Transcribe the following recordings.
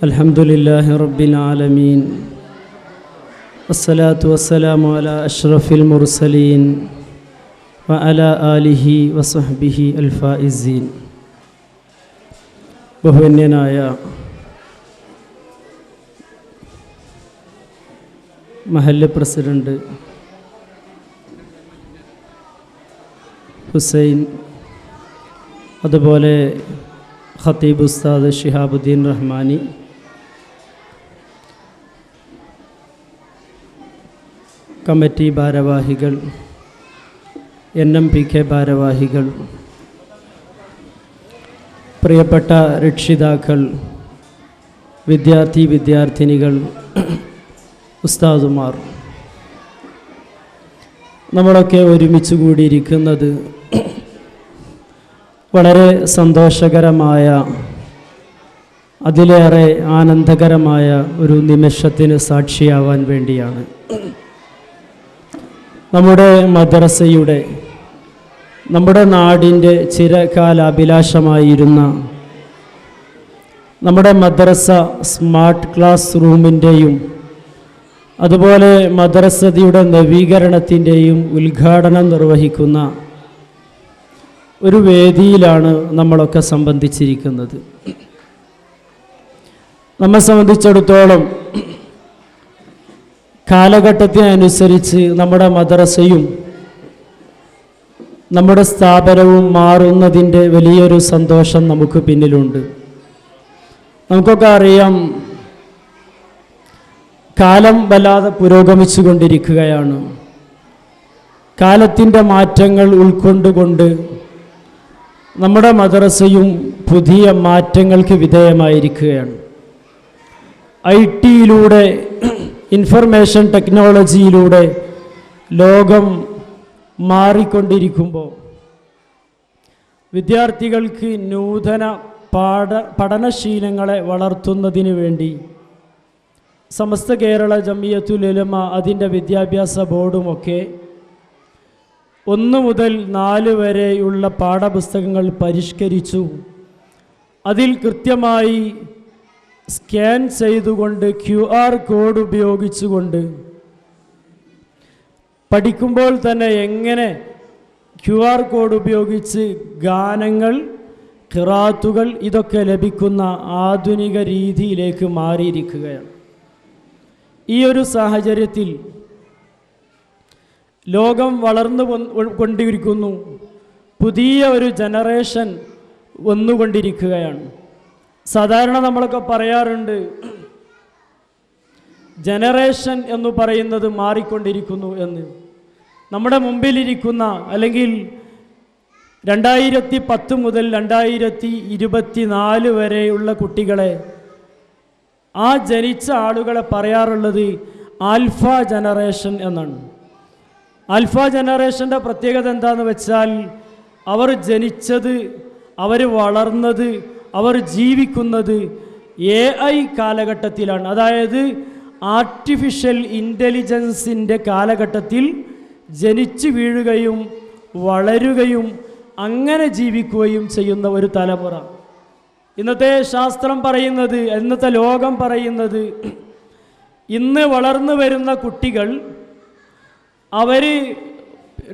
അൽഹംദുലില്ലാഹി റബ്ബിൽ ആലമീൻ വസ്സലാത്തു വസ്സലാമു അലാ അഷ്റഫിൽ മുർസലീൻ വഅലാ ആലിഹി വസഹ്ബിഹി അൽ ഫായിസീൻ. ബഹുവന്യനായ മഹല്ല് പ്രസിഡന്റ് ഹുസൈൻ, അതുപോലെ ഖത്തീബ് ഉസ്താദ് ഷിഹാബുദ്ദീൻ റഹ്മാനി, കമ്മിറ്റി ഭാരവാഹികൾ, NMPK ഭാരവാഹികൾ, പ്രിയപ്പെട്ട രക്ഷിതാക്കൾ, വിദ്യാർത്ഥിനികൾ, ഉസ്താദുമാർ, നമ്മളൊക്കെ ഒരുമിച്ച് കൂടിയിരിക്കുന്നത് വളരെ സന്തോഷകരമായ, അതിലേറെ ആനന്ദകരമായ ഒരു നിമിഷത്തിന് സാക്ഷിയാവാൻ വേണ്ടിയാണ്. നമ്മുടെ മദ്രസയുടെ, നമ്മുടെ നാടിൻ്റെ ചിരകാല അഭിലാഷമായിരുന്ന നമ്മുടെ മദ്രസ സ്മാർട്ട് ക്ലാസ് റൂമിൻ്റെയും അതുപോലെ മദ്രസയുടെ നവീകരണത്തിൻ്റെയും ഉദ്ഘാടനം നിർവഹിക്കുന്ന ഒരു വേദിയിലാണ് നമ്മളൊക്കെ സംബന്ധിച്ചിരിക്കുന്നത്. നമ്മെ സംബന്ധിച്ചിടത്തോളം കാലഘട്ടത്തിനനുസരിച്ച് നമ്മുടെ മദ്രസയും നമ്മുടെ സ്ഥാപനവും മാറുന്നതിൻ്റെ വലിയൊരു സന്തോഷം നമുക്ക് പിന്നിലുണ്ട്. നമുക്കൊക്കെ അറിയാം, കാലം വല്ലാതെ പുരോഗമിച്ചു കൊണ്ടിരിക്കുകയാണ്. കാലത്തിൻ്റെ മാറ്റങ്ങൾ ഉൾക്കൊണ്ടുകൊണ്ട് നമ്മുടെ മദ്രസയും പുതിയ മാറ്റങ്ങൾക്ക് വിധേയമായിരിക്കുകയാണ്. IT-യിലൂടെ, ഇൻഫർമേഷൻ ടെക്നോളജിയിലൂടെ ലോകം മാറിക്കൊണ്ടിരിക്കുമ്പോൾ വിദ്യാർത്ഥികൾക്ക് നൂതന പഠനശീലങ്ങളെ വളർത്തുന്നതിന് വേണ്ടി സമസ്ത കേരള ജമിയത്തുൽ ഉലമ, അതിൻ്റെ വിദ്യാഭ്യാസ ബോർഡുമൊക്കെ 1 മുതൽ 4 വരെയുള്ള പാഠപുസ്തകങ്ങൾ പരിഷ്കരിച്ചു. അതിൽ കൃത്യമായി സ്കാൻ ചെയ്തുകൊണ്ട് QR കോഡ് ഉപയോഗിച്ചുകൊണ്ട് പഠിക്കുമ്പോൾ തന്നെ എങ്ങനെ QR കോഡ് ഉപയോഗിച്ച് ഗാനങ്ങൾ, ഖിറാത്തുകൾ ഇതൊക്കെ ലഭിക്കുന്ന ആധുനിക രീതിയിലേക്ക് മാറിയിരിക്കുകയാണ്. ഈ ഒരു സാഹചര്യത്തിൽ ലോകം വളർന്നു കൊണ്ടിരിക്കുന്നു. പുതിയ ഒരു ജനറേഷൻ വന്നുകൊണ്ടിരിക്കുകയാണ്. സാധാരണ നമ്മളൊക്കെ പറയാറുണ്ട്, ജനറേഷൻ എന്ന് പറയുന്നത് മാറിക്കൊണ്ടിരിക്കുന്നു എന്ന്. നമ്മുടെ മുമ്പിലിരിക്കുന്ന, അല്ലെങ്കിൽ 2010 മുതൽ 2024 വരെയുള്ള കുട്ടികളെ, ആ ജനിച്ച ആളുകളെ പറയാറുള്ളത് ആൽഫ ജനറേഷൻ എന്നാണ്. ആൽഫ ജനറേഷൻ്റെ പ്രത്യേകത എന്താണെന്ന് വെച്ചാൽ, അവർ ജനിച്ചത്, അവർ വളർന്നത്, അവർ ജീവിക്കുന്നത് AI കാലഘട്ടത്തിലാണ്. അതായത് ആർട്ടിഫിഷ്യൽ ഇൻ്റലിജൻസിൻ്റെ കാലഘട്ടത്തിൽ ജനിച്ചു വീഴുകയും വളരുകയും അങ്ങനെ ജീവിക്കുകയും ചെയ്യുന്ന ഒരു തലമുറ. ഇന്നത്തെ ശാസ്ത്രം പറയുന്നത്, ഇന്നത്തെ ലോകം പറയുന്നത്, ഇന്ന് വളർന്നു വരുന്ന കുട്ടികൾ അവർ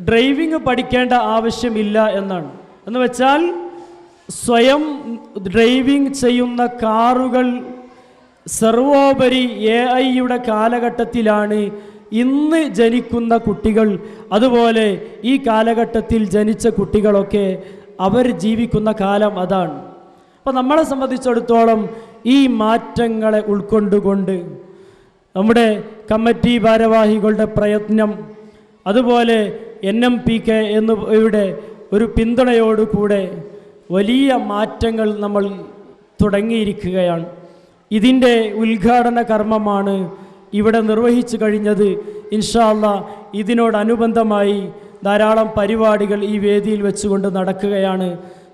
ഡ്രൈവിംഗ് പഠിക്കേണ്ട ആവശ്യമില്ല എന്നാണ്. എന്ന് വെച്ചാൽ സ്വയം ഡ്രൈവിംഗ് ചെയ്യുന്ന കാറുകൾ സർവോപരി AI-യുടെ കാലഘട്ടത്തിലാണ് ഇന്ന് ജനിക്കുന്ന കുട്ടികൾ. അതുപോലെ ഈ കാലഘട്ടത്തിൽ ജനിച്ച കുട്ടികളൊക്കെ അവർ ജീവിക്കുന്ന കാലം അതാണ്. അപ്പോൾ നമ്മളെ സംബന്ധിച്ചിടത്തോളം ഈ മാറ്റങ്ങളെ ഉൾക്കൊണ്ടുകൊണ്ട് നമ്മുടെ കമ്മിറ്റി ഭാരവാഹികളുടെ പ്രയത്നം, അതുപോലെ NMPK എന്നിവയുടെ ഒരു പിന്തുണയോടുകൂടെ വലിയ മാറ്റങ്ങൾ നമ്മൾ തുടങ്ങിയിരിക്കുകയാണ്. ഇതിൻ്റെ ഉദ്ഘാടന കർമ്മമാണ് ഇവിടെ നിർവഹിച്ചു കഴിഞ്ഞത്. ഇൻഷാ അല്ലാഹ് ഇതിനോടനുബന്ധമായി ധാരാളം പരിപാടികൾ ഈ വേദിയിൽ വെച്ചുകൊണ്ട് നടക്കുകയാണ്.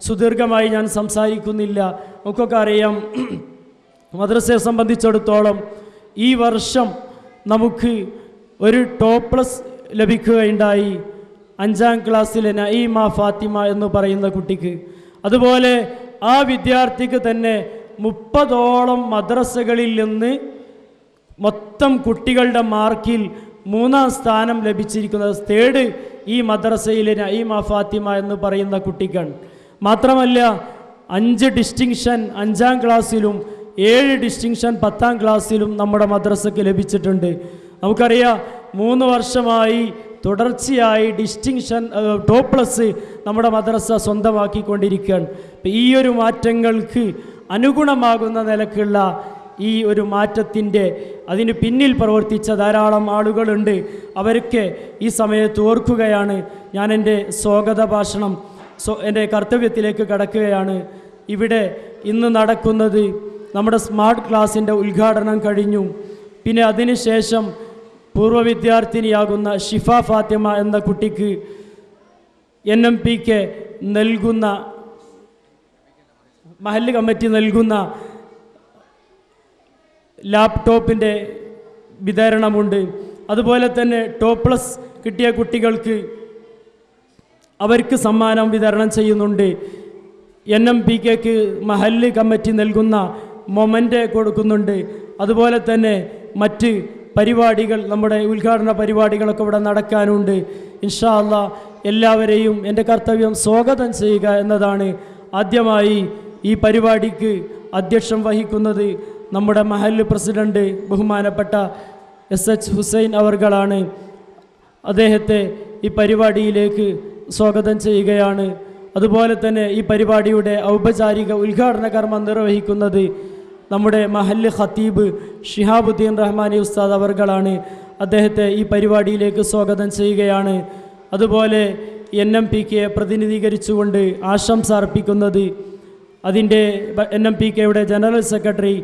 സുദീർഘമായി ഞാൻ സംസാരിക്കുന്നില്ല. നമുക്കൊക്കെ അറിയാം, മദ്രസയെ സംബന്ധിച്ചിടത്തോളം ഈ വർഷം നമുക്ക് ഒരു ടോപ്പ്+ ലഭിക്കുകയുണ്ടായി. 5ാം ക്ലാസ്സിലെ നഈമ ഫാത്തിമ എന്ന് പറയുന്ന കുട്ടിക്ക്. അതുപോലെ ആ വിദ്യാർത്ഥിക്ക് തന്നെ 30ഓളം മദ്രസകളിൽ നിന്ന് മൊത്തം കുട്ടികളുടെ മാർക്കിൽ 3ാം സ്ഥാനം ലഭിച്ചിരിക്കുന്നത് തേർഡ് ഈ മദ്രസയിലെ നഈമ ഫാത്തിമ എന്ന് പറയുന്ന കുട്ടിക്കാണ്. മാത്രമല്ല 5 ഡിസ്റ്റിങ്ഷൻ 5ാം ക്ലാസ്സിലും 7 ഡിസ്റ്റിങ്ഷൻ 10ാം ക്ലാസ്സിലും നമ്മുടെ മദ്രസയ്ക്ക് ലഭിച്ചിട്ടുണ്ട്. നമുക്കറിയാം 3 വർഷമായി തുടർച്ചയായി ഡിസ്റ്റിങ്ഷൻ ടോപ്പ് പ്ലസ് നമ്മുടെ മദ്രസ സ്വന്തമാക്കിക്കൊണ്ടിരിക്കുകയാണ്. ഈ ഒരു മാറ്റങ്ങൾക്ക് അനുഗുണമാകുന്ന നിലക്കുള്ള ഈ ഒരു മാറ്റത്തിൻ്റെ അതിന് പിന്നിൽ പ്രവർത്തിച്ച ധാരാളം ആളുകളുണ്ട്. അവരൊക്കെ ഈ സമയത്ത് ഓർക്കുകയാണ്. ഞാൻ എൻ്റെ സ്വാഗത ഭാഷണം എൻ്റെ കർത്തവ്യത്തിലേക്ക് കടക്കുകയാണ്. ഇവിടെ ഇന്ന് നടക്കുന്നത് നമ്മുടെ സ്മാർട്ട് ക്ലാസിൻ്റെ ഉദ്ഘാടനം കഴിഞ്ഞു. പിന്നെ അതിനുശേഷം പൂർവ്വ വിദ്യാർത്ഥിനിയാകുന്ന ഷിഫ ഫാത്തിമ എന്ന കുട്ടിക്ക് NMPK നൽകുന്ന മഹല്ല് കമ്മിറ്റി നൽകുന്ന ലാപ്ടോപ്പിൻ്റെ വിതരണമുണ്ട്. അതുപോലെ തന്നെ ടോപ്പ് പ്ലസ് കിട്ടിയ കുട്ടികൾക്ക് അവർക്ക് സമ്മാനം വിതരണം ചെയ്യുന്നുണ്ട്. NMPKക്ക് മഹല്ല് കമ്മിറ്റി നൽകുന്ന മൊമെൻ്റ് കൊടുക്കുന്നുണ്ട്. അതുപോലെ തന്നെ മറ്റ് പരിപാടികൾ നമ്മുടെ ഉദ്ഘാടന പരിപാടികളൊക്കെ ഇവിടെ നടക്കാനുണ്ട്. ഇൻഷാ അല്ലാ എല്ലാവരെയും എൻ്റെ കർത്തവ്യം സ്വാഗതം ചെയ്യുക എന്നതാണ്. ആദ്യമായി ഈ പരിപാടിക്ക് അധ്യക്ഷം വഹിക്കുന്നത് നമ്മുടെ മഹല്ല് പ്രസിഡന്റ് ബഹുമാനപ്പെട്ട SH ഹുസൈൻ അവർകളാണ്. അദ്ദേഹത്തെ ഈ പരിപാടിയിലേക്ക് സ്വാഗതം ചെയ്യുകയാണ്. അതുപോലെ തന്നെ ഈ പരിപാടിയുടെ ഔപചാരിക ഉദ്ഘാടന കർമ്മം നിർവഹിക്കുന്നത് നമ്മുടെ മഹല്ല് ഖത്തീബ് ഷിഹാബുദ്ദീൻ റഹ്മാനി ഉസ്താദ് അവർകളാണ്. അദ്ദേഹത്തെ ഈ പരിപാടിയിലേക്ക് സ്വാഗതം ചെയ്യുകയാണ്. അതുപോലെ NMPKയെ പ്രതിനിധീകരിച്ചുകൊണ്ട് ആശംസ അർപ്പിക്കുന്നത് അതിൻ്റെ NMPKയുടെ general secretary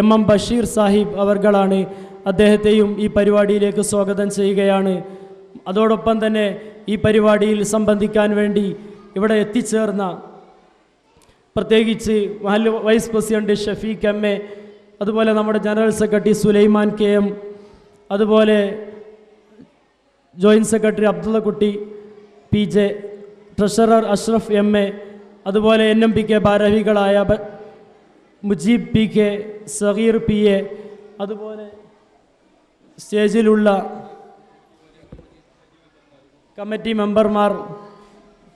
MM Basheer Sahib അവർകളാണ്. അദ്ദേഹത്തെയും ഈ പരിപാടിയിലേക്ക് സ്വാഗതം ചെയ്യുകയാണ്. അതോടൊപ്പം തന്നെ ഈ പരിപാടിയിൽ സംബന്ധിക്കാൻ വേണ്ടി ഇവിടെ എത്തിച്ചേർന്ന പ്രത്യേകിച്ച് മഹല്ല് വൈസ് പ്രസിഡന്റ് ഷഫീഖ് MA, അതുപോലെ നമ്മുടെ ജനറൽ സെക്രട്ടറി സുലൈമാൻ KM, അതുപോലെ ജോയിൻറ്റ് സെക്രട്ടറി അബ്ദുള്ള കുട്ടി PJ, ട്രഷറർ അഷ്റഫ് MA, അതുപോലെ NMPK ഭാരവാഹികളായ മുജീബ് PK, സഗീർ PA, അതുപോലെ സ്റ്റേജിലുള്ള കമ്മിറ്റി മെമ്പർമാർ,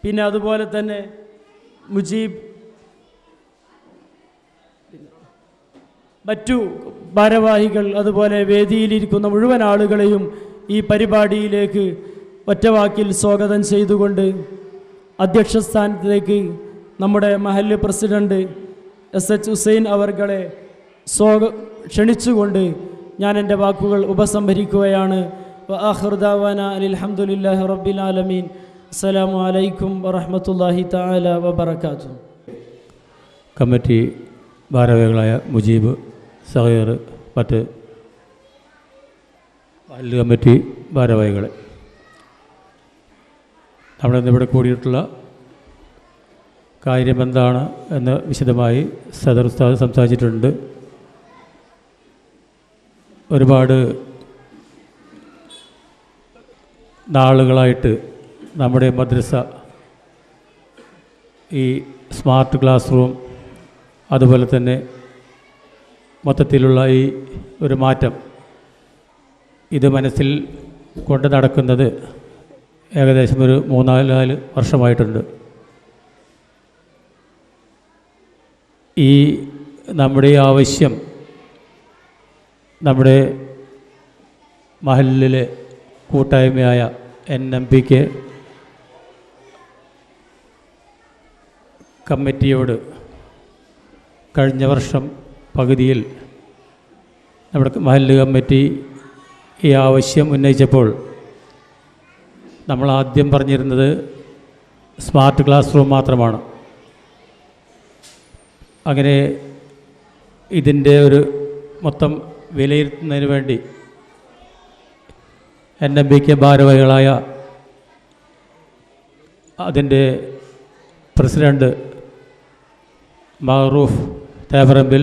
പിന്നെ അതുപോലെ തന്നെ മുജീബ്, മറ്റു ഭാരവാഹികൾ, അതുപോലെ വേദിയിലിരിക്കുന്ന മുഴുവൻ ആളുകളെയും ഈ പരിപാടിയിലേക്ക് ഒറ്റവാക്കിൽ സ്വാഗതം ചെയ്തുകൊണ്ട് അധ്യക്ഷ സ്ഥാനത്തേക്ക് നമ്മുടെ മഹല്ല് പ്രസിഡന്റ് SH ഹുസൈൻ അവർകളെ ക്ഷണിച്ചുകൊണ്ട് ഞാൻ എൻ്റെ വാക്കുകൾ ഉപസംഹരിക്കുകയാണ്. വആഖിറു ദഅവാനാ അൽഹംദുലില്ലാഹി റബ്ബിൽ ആലമീൻ. അസ്സലാമു അലൈക്കും വറഹ്മത്തുള്ളാഹി തആല വബറകാതുഹു. കമ്മിറ്റി ഭാരവാഹികളായ മുജീബ്, സഗീർ, മറ്റ് മഹല്ല് കമ്മിറ്റി ഭാരവാഹികളെ, നമ്മളിന്നിവിടെ കൂടിയിട്ടുള്ള കാര്യം എന്താണ് എന്ന് വിശദമായി സദർ ഉസ്താദ് സംസാരിച്ചിട്ടുണ്ട്. ഒരുപാട് നാളുകളായിട്ട് നമ്മുടെ മദ്രസ ഈ സ്മാർട്ട് ക്ലാസ് റൂം, അതുപോലെ തന്നെ മൊത്തത്തിലുള്ള ഈ ഒരു മാറ്റം ഇത് മനസ്സിൽ കൊണ്ട് നടക്കുന്നത് ഏകദേശം ഒരു 3-4 വർഷമായിട്ടുണ്ട്. ഈ നമ്മുടെ ആവശ്യം നമ്മുടെ മഹല്ലിലെ കൂട്ടായ്മയായ NMPK കമ്മിറ്റിയോട് കഴിഞ്ഞ വർഷം പകുതിയിൽ നമ്മുടെ മഹല്ല് കമ്മിറ്റി ഈ ആവശ്യം ഉന്നയിച്ചപ്പോൾ നമ്മൾ ആദ്യം പറഞ്ഞിരുന്നത് സ്മാർട്ട് ക്ലാസ് റൂം മാത്രമാണ്. അങ്ങനെ ഇതിൻ്റെ ഒരു മൊത്തം വിലയിരുത്തുന്നതിന് വേണ്ടി NMPK ഭാരവാഹികളായ അതിൻ്റെ പ്രസിഡന്റ് മഅറൂഫ് തേവറമ്പിൽ,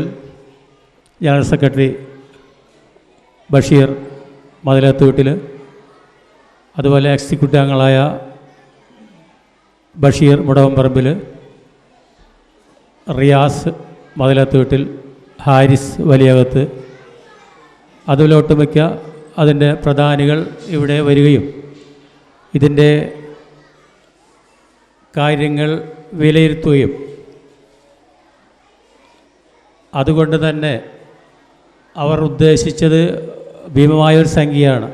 ജനറൽ സെക്രട്ടറി ബഷീർ മതിലത്ത് വീട്ടിൽ, അതുപോലെ എക്സിക്യൂട്ടീവ് അംഗങ്ങളായ ബഷീർ മുടവംപറമ്പിൽ, റിയാസ് മതിലത്ത് വീട്ടിൽ ഹാരിസ് വലിയകത്ത്, അതിലൊട്ടുമിക്ക അതിൻ്റെ പ്രധാനികൾ ഇവിടെ വരികയും ഇതിൻ്റെ കാര്യങ്ങൾ വിലയിരുത്തുകയും അതുകൊണ്ട് തന്നെ അവർ ഉദ്ദേശിച്ചത് ഭീമമായൊരു സംഖ്യയാണ്.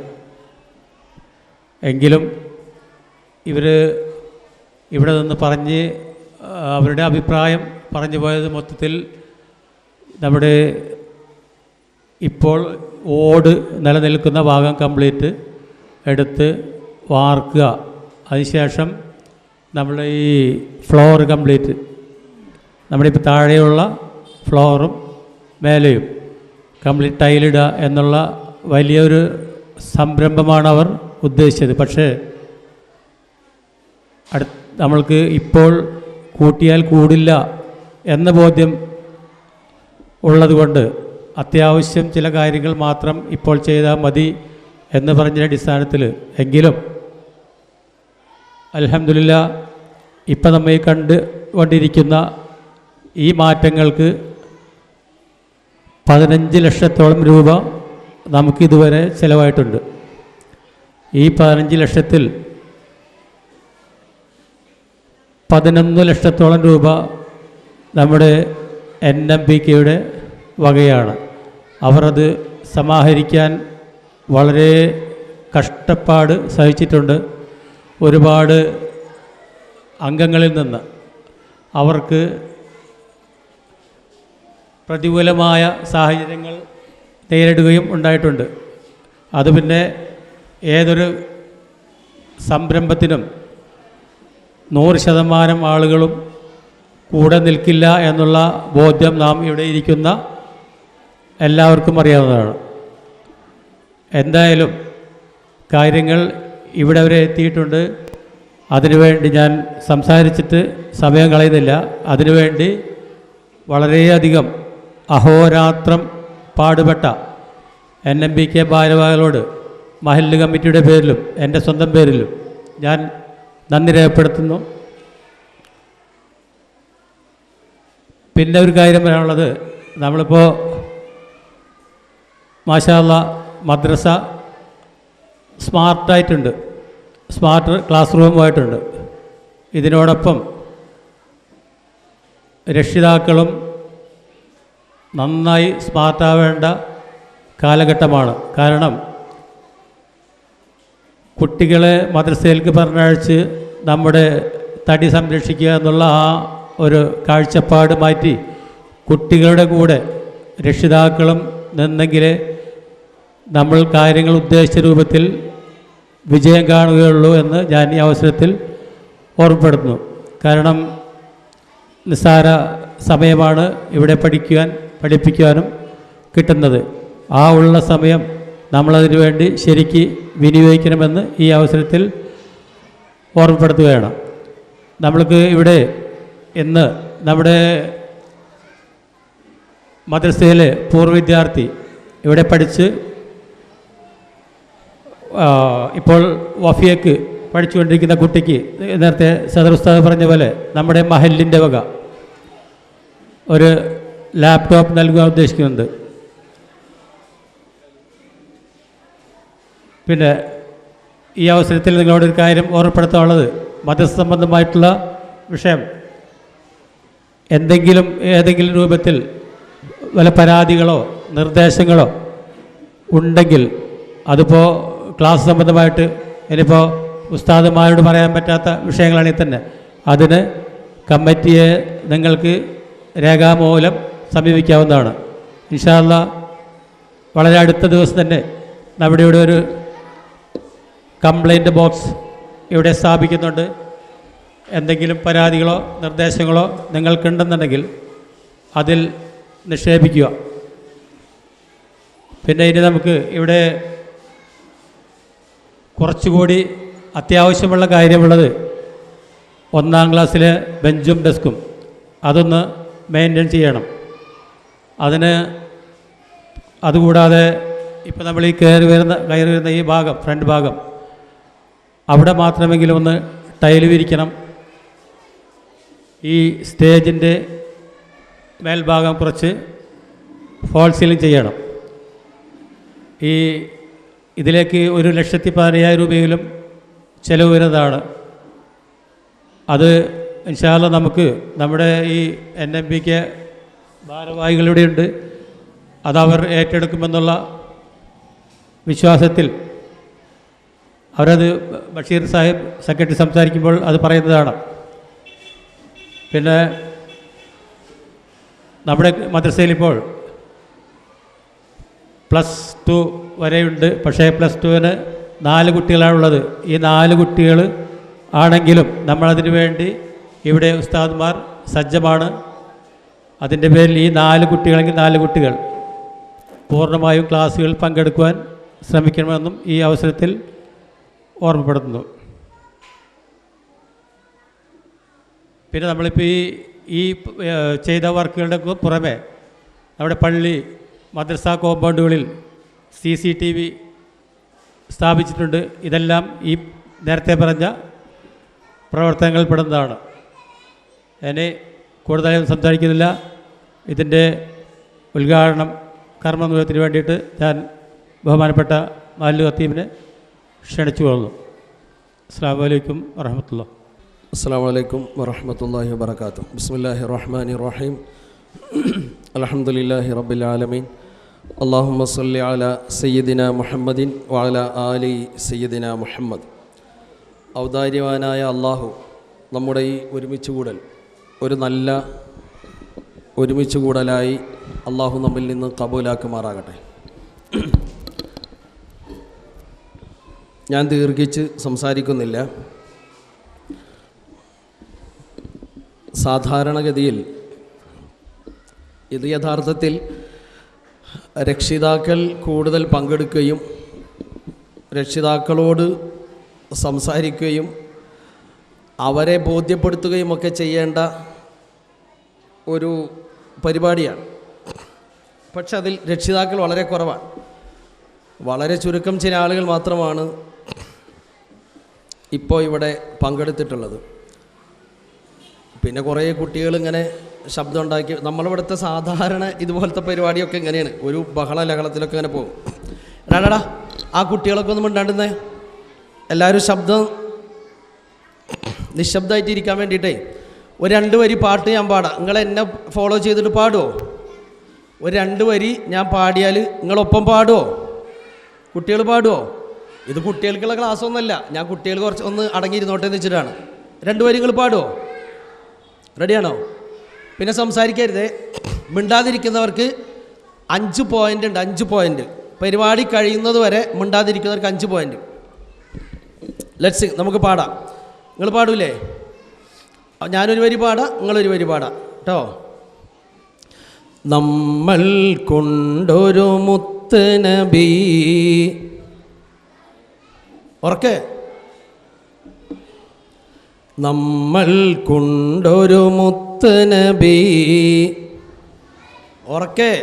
എങ്കിലും ഇവർ ഇവിടെ നിന്ന് പറഞ്ഞ് അവരുടെ അഭിപ്രായം പറഞ്ഞു പോയത് മൊത്തത്തിൽ നമ്മുടെ ഇപ്പോൾ ഓട് നിലനിൽക്കുന്ന ഭാഗം കംപ്ലീറ്റ് എടുത്ത് വാർക്കുക, അതിനുശേഷം നമ്മൾ ഈ ഫ്ലോർ കംപ്ലീറ്റ് നമ്മളിപ്പോൾ താഴെയുള്ള ഫ്ലോറും മേലെയും കംപ്ലീറ്റ് ടൈലിടുക എന്നുള്ള വലിയൊരു സംരംഭമാണ് അവർ ഉദ്ദേശിച്ചത്. പക്ഷേ നമ്മൾക്ക് ഇപ്പോൾ കൂട്ടിയാൽ കൂടില്ല എന്ന ബോധ്യം ഉള്ളതുകൊണ്ട് അത്യാവശ്യം ചില കാര്യങ്ങൾ മാത്രം ഇപ്പോൾ ചെയ്താൽ മതി എന്ന് പറഞ്ഞ അടിസ്ഥാനത്തിൽ എങ്കിലും അൽഹംദുലില്ലാ ഇപ്പം നമ്മൾ കണ്ടുകൊണ്ടിരിക്കുന്ന ഈ മാറ്റങ്ങൾക്ക് 15 ലക്ഷത്തോളം രൂപ നമുക്കിതുവരെ ചിലവായിട്ടുണ്ട്. ഈ 15 ലക്ഷത്തിൽ 11 ലക്ഷത്തോളം രൂപ നമ്മുടെ NMBKയുടെ വകയാണ്. അവർ അത് സമാഹരിക്കാൻ വളരെ കഷ്ടപ്പാട് സഹിച്ചിട്ടുണ്ട്. ഒരുപാട് അംഗങ്ങളിൽ നിന്ന് അവർക്ക് പ്രതികൂലമായ സാഹചര്യങ്ങൾ നേരിടുകയും ഉണ്ടായിട്ടുണ്ട്. അത് പിന്നെ ഏതൊരു സംരംഭത്തിനും 100% ആളുകളും കൂടെ നിൽക്കില്ല എന്നുള്ള ബോധ്യം നാം ഇവിടെ ഇരിക്കുന്ന എല്ലാവർക്കും അറിയാവുന്നതാണ്. എന്തായാലും കാര്യങ്ങൾ ഇവിടെ വരെ എത്തിയിട്ടുണ്ട്. അതിനുവേണ്ടി ഞാൻ സംസാരിച്ചിട്ട് സമയം കളയുന്നില്ല. അതിനുവേണ്ടി വളരെയധികം അഹോരാത്രം പാടുപെട്ട NMBK ഭാരവാഹികളോട് മഹല്ല് കമ്മിറ്റിയുടെ പേരിലും എൻ്റെ സ്വന്തം പേരിലും ഞാൻ നന്ദി രേഖപ്പെടുത്തുന്നു. പിന്നെ ഒരു കാര്യം പറയാനുള്ളത്, നമ്മളിപ്പോൾ മാഷാ അല്ലാഹ് മദ്രസ സ്മാർട്ടായിട്ടുണ്ട്, സ്മാർട്ട് ക്ലാസ് റൂമുമായിട്ടുണ്ട്. ഇതിനോടൊപ്പം രക്ഷിതാക്കളും നന്നായി സ്മാർട്ടാവേണ്ട കാലഘട്ടമാണ്. കാരണം കുട്ടികളെ മദ്രസയിലേക്ക് പറഞ്ഞയച്ച് നമ്മുടെ തടി സംരക്ഷിക്കുക എന്നുള്ള ആ ഒരു കാഴ്ചപ്പാട് മാറ്റി കുട്ടികളുടെ കൂടെ രക്ഷിതാക്കളും നിന്നെങ്കിലേ നമ്മൾ കാര്യങ്ങൾ ഉദ്ദേശിച്ച രൂപത്തിൽ വിജയം കാണുകയുള്ളൂ എന്ന് ഞാൻ ഈ അവസരത്തിൽ ഓർമ്മപ്പെടുത്തുന്നു. കാരണം നിസ്സാര സമയമാണ് ഇവിടെ പഠിപ്പിക്കാനും കിട്ടുന്നത്. ആ ഉള്ള സമയം നമ്മളതിനു വേണ്ടി ശരിക്ക് വിനിയോഗിക്കണമെന്ന് ഈ അവസരത്തിൽ ഓർമ്മപ്പെടുത്തുകയാണ്. നമ്മൾക്ക് ഇവിടെ ഇന്ന് നമ്മുടെ മദ്രസയിലെ പൂർവ്വ വിദ്യാർത്ഥി ഇവിടെ പഠിച്ച് ഇപ്പോൾ വഫിയക്ക് പഠിച്ചുകൊണ്ടിരിക്കുന്ന കുട്ടിക്ക് നേരത്തെ സദർ ഉസ്താദ് പറഞ്ഞ പോലെ നമ്മുടെ മഹല്ലിൻ്റെ വക ഒരു ലാപ്ടോപ്പ് നൽകാൻ ഉദ്ദേശിക്കുന്നുണ്ട്. പിന്നെ ഈ അവസരത്തിൽ നിങ്ങളോടൊരു കാര്യം ഓർമ്മപ്പെടുത്താനുള്ളത്, മദ്രസ സംബന്ധമായിട്ടുള്ള വിഷയം ഏതെങ്കിലും രൂപത്തിൽ വല്ല പരാതികളോ നിർദ്ദേശങ്ങളോ ഉണ്ടെങ്കിൽ അതിപ്പോൾ ക്ലാസ് സംബന്ധമായിട്ട് ഇനിയിപ്പോൾ ഉസ്താദുമാരോട് പറയാൻ പറ്റാത്ത വിഷയങ്ങളാണെങ്കിൽ തന്നെ അതിന് കമ്മിറ്റിയെ നിങ്ങൾക്ക് രേഖാമൂലം സമീപിക്കാവുന്നതാണ്. ഇൻഷാ അല്ലാഹ് വളരെ അടുത്ത ദിവസം തന്നെ നമ്മുടെ ഇവിടെ ഒരു കംപ്ലൈൻറ്റ് ബോക്സ് ഇവിടെ സ്ഥാപിക്കുന്നുണ്ട്. എന്തെങ്കിലും പരാതികളോ നിർദ്ദേശങ്ങളോ നിങ്ങൾക്കുണ്ടെന്നുണ്ടെങ്കിൽ അതിൽ നിക്ഷേപിക്കുക. പിന്നെ ഇനി നമുക്ക് ഇവിടെ കുറച്ചുകൂടി അത്യാവശ്യമുള്ള കാര്യമുള്ളത് 1-ാം ക്ലാസ്സിലെ ബെഞ്ചും ഡെസ്കും അതൊന്ന് മെയിൻറ്റെയിൻ ചെയ്യണം. അതുകൂടാതെ ഇപ്പോൾ നമ്മൾ ഈ കയറി വരുന്ന ഈ ഭാഗം, ഫ്രണ്ട് ഭാഗം, അവിടെ മാത്രമെങ്കിലും ഒന്ന് ടൈല് വിരിക്കണം. ഈ സ്റ്റേജിൻ്റെ മേൽഭാഗം കുറച്ച് ഫോൾ സീലിംഗ് ചെയ്യണം. ഇതിലേക്ക് 1,15,000 രൂപയിലും ചിലവ് വരുന്നതാണ്. അത് ഇൻഷാ അല്ലാഹ് നമുക്ക് നമ്മുടെ ഈ NMBK ഭാരവാഹികളിവിടെയുണ്ട്, അതവർ ഏറ്റെടുക്കുമെന്നുള്ള വിശ്വാസത്തിൽ അവരത് ബഷീർ സാഹിബ് സെക്രട്ടറി സംസാരിക്കുമ്പോൾ അത് പറയുന്നതാണ്. പിന്നെ നമ്മുടെ മദ്രസയിൽ ഇപ്പോൾ +2 വരെയുണ്ട്. പക്ഷേ +2-ന് 4 കുട്ടികളാണുള്ളത്. ഈ 4 കുട്ടികൾ ആണെങ്കിലും നമ്മളതിനു വേണ്ടി ഇവിടെ ഉസ്താദ്മാർ സജ്ജമാണ്. അതിൻ്റെ പേരിൽ ഈ 4 കുട്ടികളെങ്കിൽ 4 കുട്ടികൾ പൂർണ്ണമായും ക്ലാസ്സുകളിൽ പങ്കെടുക്കുവാൻ ശ്രമിക്കണമെന്നും ഈ അവസരത്തിൽ ഓർമ്മപ്പെടുത്തുന്നു. പിന്നെ നമ്മളിപ്പോൾ ഈ ചെയ്ത വർക്കുകളുടെ പുറമെ നമ്മുടെ പള്ളി മദ്രസ കോമ്പൗണ്ടുകളിൽ CCTV സ്ഥാപിച്ചിട്ടുണ്ട്. ഇതെല്ലാം ഈ നേരത്തെ പറഞ്ഞ പ്രവർത്തനങ്ങൾ പെടുന്നതാണ്. എന്നെ കൂടുതലായും സംസാരിക്കുന്നില്ല. ഇതിൻ്റെ ഉദ്ഘാടനം കർമ്മനിർവഹണത്തിന് വേണ്ടിയിട്ട് ഞാൻ ബഹുമാനപ്പെട്ട മാലു ഖത്തീബിനെ ക്ഷണിച്ചു കൊള്ളുന്നു. അസ്സലാമു അലൈക്കും വറഹ്മത്തുള്ളാഹി. അസ്സലാമു അലൈക്കും വറഹ്മത്തുള്ളാഹി വബറകാതുഹു. ബിസ്മില്ലാഹിർ റഹ്മാനിർ റഹീം. അൽഹംദുലില്ലാഹി റബ്ബിൽ ആലമീൻ. അല്ലാഹുമ്മ സ്വല്ലി അലാ സയ്യിദിന മുഹമ്മദിൻ വഅലാ ആലി സയ്യിദിന മുഹമ്മദ്. ഔദാര്യവാനായ അള്ളാഹു നമ്മുടെ ഈ ഒരുമിച്ചുകൂടൽ ഒരു നല്ല ഒരുമിച്ചുകൂടലായി അള്ളാഹു നമ്മിൽ നിന്ന് കബൂലാക്കുമാറാകട്ടെ. ഞാൻ ദീർഘിച്ച് സംസാരിക്കുന്നില്ല. സാധാരണഗതിയിൽ ഇത് യഥാർത്ഥത്തിൽ രക്ഷിതാക്കൾ കൂടുതൽ പങ്കെടുക്കുകയും രക്ഷിതാക്കളോട് സംസാരിക്കുകയും അവരെ ബോധ്യപ്പെടുത്തുകയും ഒക്കെ ചെയ്യേണ്ട ഒരു പരിപാടിയാണ്. പക്ഷെ അതിൽ രക്ഷിതാക്കൾ വളരെ കുറവാണ്. വളരെ ചുരുക്കം ചില ആളുകൾ മാത്രമാണ് ഇപ്പോൾ ഇവിടെ പങ്കെടുത്തിട്ടുള്ളത്. പിന്നെ കുറേ കുട്ടികളിങ്ങനെ ശബ്ദം ഉണ്ടാക്കി. നമ്മളിവിടുത്തെ സാധാരണ ഇതുപോലത്തെ പരിപാടിയൊക്കെ ഇങ്ങനെയാണ്, ഒരു ബഹള ലഹളത്തിലൊക്കെ ഇങ്ങനെ പോകും. എടാടാ ആ കുട്ടികളൊക്കെ ഒന്നും മിണ്ടാണ്ടുന്നേ, എല്ലാവരും ശബ്ദം നിശബ്ദമായിട്ട് ഇരിക്കാൻ വേണ്ടിയിട്ടേ ഒരു 2 വരി പാട്ട് ഞാൻ പാടാം. നിങ്ങൾ എന്നെ ഫോളോ ചെയ്തിട്ട് പാടുമോ? ഒരു 2 വരി ഞാൻ പാടിയാൽ നിങ്ങളൊപ്പം പാടുമോ? കുട്ടികൾ പാടുമോ? ഇത് കുട്ടികൾക്കുള്ള ക്ലാസ് ഒന്നുമല്ല, ഞാൻ കുട്ടികൾ കുറച്ച് ഒന്ന് അടങ്ങിയിരുന്നോട്ടെ എന്ന് വെച്ചിട്ടാണ്. 2 വരി നിങ്ങൾ പാടുമോ? റെഡിയാണോ? പിന്നെ സംസാരിക്കരുതേ. മിണ്ടാതിരിക്കുന്നവർക്ക് 5 പോയിൻ്റ് ഉണ്ട്. 5 പോയിൻ്റ് പരിപാടി കഴിയുന്നത് വരെ മിണ്ടാതിരിക്കുന്നവർക്ക് 5 പോയിൻ്റ്. ലെറ്റ്സ് നമുക്ക് പാടാം. നിങ്ങൾ പാടൂലേ? ഞാനൊരു വരി പാടാം, നിങ്ങളൊരു വരി പാടാം കേട്ടോ. നമ്മൾ കൊണ്ടൊരു മുത്ത് നബി. ഉറക്കെ. നമ്മൾ കൊണ്ടൊരു മുത്ത് നബി. ഉറക്കെ.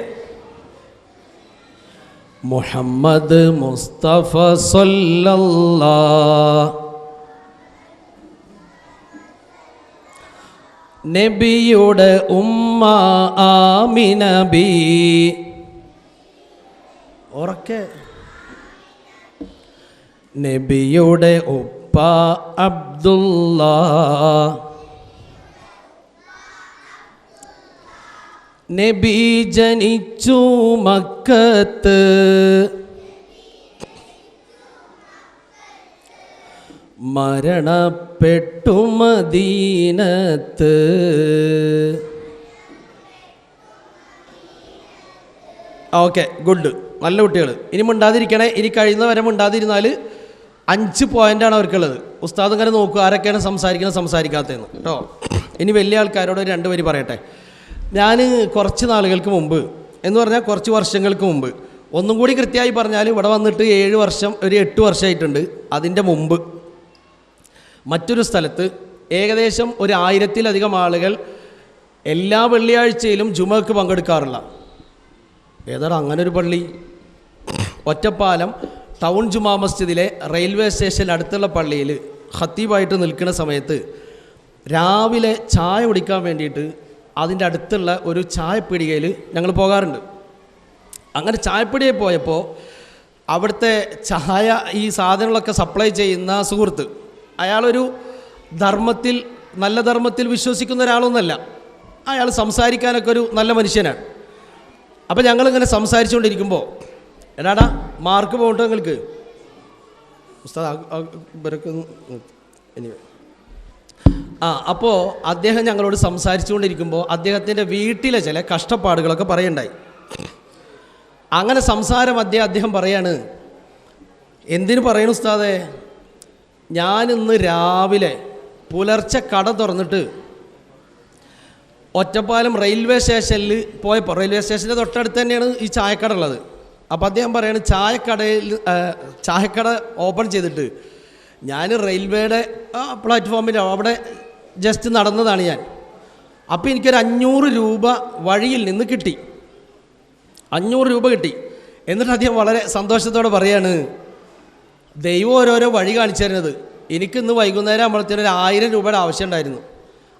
മുഹമ്മദ് മുസ്തഫ സല്ലല്ലാഹ് നബിയുടെ ഉമ്മ ആമിന ബി. ഉറക്കെ. നബിയുടെ ഉപ്പ അബ്ദുള്ള. നബി ജനിച്ചു മക്കത്ത്. മരണപ്പെട്ടു മദീനത്ത്. ഓക്കെ, ഗുഡ്, നല്ല കുട്ടികൾ. ഇനി മിണ്ടാതിരിക്കണേ. ഇനി കഴിയുന്നവരെ മിണ്ടാതിരുന്നാൽ 5 പോയിൻ്റാണ് അവർക്കുള്ളത്. ഉസ്താദ് ഇങ്ങനെ നോക്കുക ആരൊക്കെയാണ് സംസാരിക്കുന്നത് സംസാരിക്കാത്തതെന്ന് കേട്ടോ. ഇനി വലിയ ആൾക്കാരോട് 2 വരി പറയട്ടെ. ഞാൻ കുറച്ച് നാളുകൾക്ക് മുമ്പ് എന്ന് പറഞ്ഞാൽ കുറച്ച് വർഷങ്ങൾക്ക് മുമ്പ്, ഒന്നും കൂടി കൃത്യമായി പറഞ്ഞാൽ ഇവിടെ വന്നിട്ട് 7 വർഷം, ഒരു 8 വർഷമായിട്ടുണ്ട്. അതിൻ്റെ മുമ്പ് മറ്റൊരു സ്ഥലത്ത് ഏകദേശം ഒരു 1000-ലധികം ആളുകൾ എല്ലാ വെള്ളിയാഴ്ചയിലും ജുമക്ക് പങ്കെടുക്കാറില്ല. ഏതാണ് അങ്ങനെ ഒരു പള്ളി? ഒറ്റപ്പാലം ടൗൺ ജുമാ മസ്ജിദിലെ റെയിൽവേ സ്റ്റേഷൻ അടുത്തുള്ള പള്ളിയിൽ ഖത്തീബായിട്ട് നിൽക്കുന്ന സമയത്ത് രാവിലെ ചായ കുടിക്കാൻ വേണ്ടിയിട്ട് അതിൻ്റെ അടുത്തുള്ള ഒരു ചായപ്പീടികയിൽ ഞങ്ങൾ പോകാറുണ്ട്. അങ്ങനെ ചായപ്പീടികയിൽ പോയപ്പോൾ അവിടുത്തെ ചായ ഈ സാധനങ്ങളൊക്കെ സപ്ലൈ ചെയ്യുന്ന സുഹൃത്ത്, അയാളൊരു ധർമ്മത്തിൽ, നല്ല ധർമ്മത്തിൽ വിശ്വസിക്കുന്ന ഒരാളൊന്നുമല്ല. അയാൾ സംസാരിക്കാനൊക്കെ ഒരു നല്ല മനുഷ്യനാണ്. അപ്പോൾ ഞങ്ങളിങ്ങനെ സംസാരിച്ചുകൊണ്ടിരിക്കുമ്പോൾ, എടാടാ മാർക്ക് പോകട്ടോ നിങ്ങൾക്ക് ഉസ്താദ് ഇവരൊക്കെ അപ്പോൾ അദ്ദേഹം ഞങ്ങളോട് സംസാരിച്ചുകൊണ്ടിരിക്കുമ്പോൾ അദ്ദേഹത്തിൻ്റെ വീട്ടിലെ ചില കഷ്ടപ്പാടുകളൊക്കെ പറയുണ്ടായി. അങ്ങനെ സംസാരം അദ്ദേഹം പറയാണ്, എന്തിനു പറയണു ഉസ്താദേ, ഞാനിന്ന് രാവിലെ പുലർച്ചെ കട തുറന്നിട്ട് ഒറ്റപ്പാലം റെയിൽവേ സ്റ്റേഷനിൽ പോയപ്പോൾ, റെയിൽവേ സ്റ്റേഷൻ്റെ തൊട്ടടുത്ത് തന്നെയാണ് ഈ ചായക്കട ഉള്ളത്. അപ്പോൾ അദ്ദേഹം പറയാണ്, ചായക്കട ഓപ്പൺ ചെയ്തിട്ട് ഞാൻ റെയിൽവേയുടെ പ്ലാറ്റ്ഫോമിൻ്റെ അവിടെ ജസ്റ്റ് നടന്നതാണ് ഞാൻ. അപ്പോൾ എനിക്കൊരു 500 രൂപ വഴിയിൽ നിന്ന് കിട്ടി. 500 രൂപ കിട്ടി. എന്നിട്ട് അദ്ദേഹം വളരെ സന്തോഷത്തോടെ പറയാണ്, ദൈവം ഓരോരോ വഴി കാണിച്ചു തരുന്നത്. എനിക്കിന്ന് വൈകുന്നേരം ആകുമ്പോഴത്തേനും ഒരു 1000 രൂപയുടെ ആവശ്യം ഉണ്ടായിരുന്നു.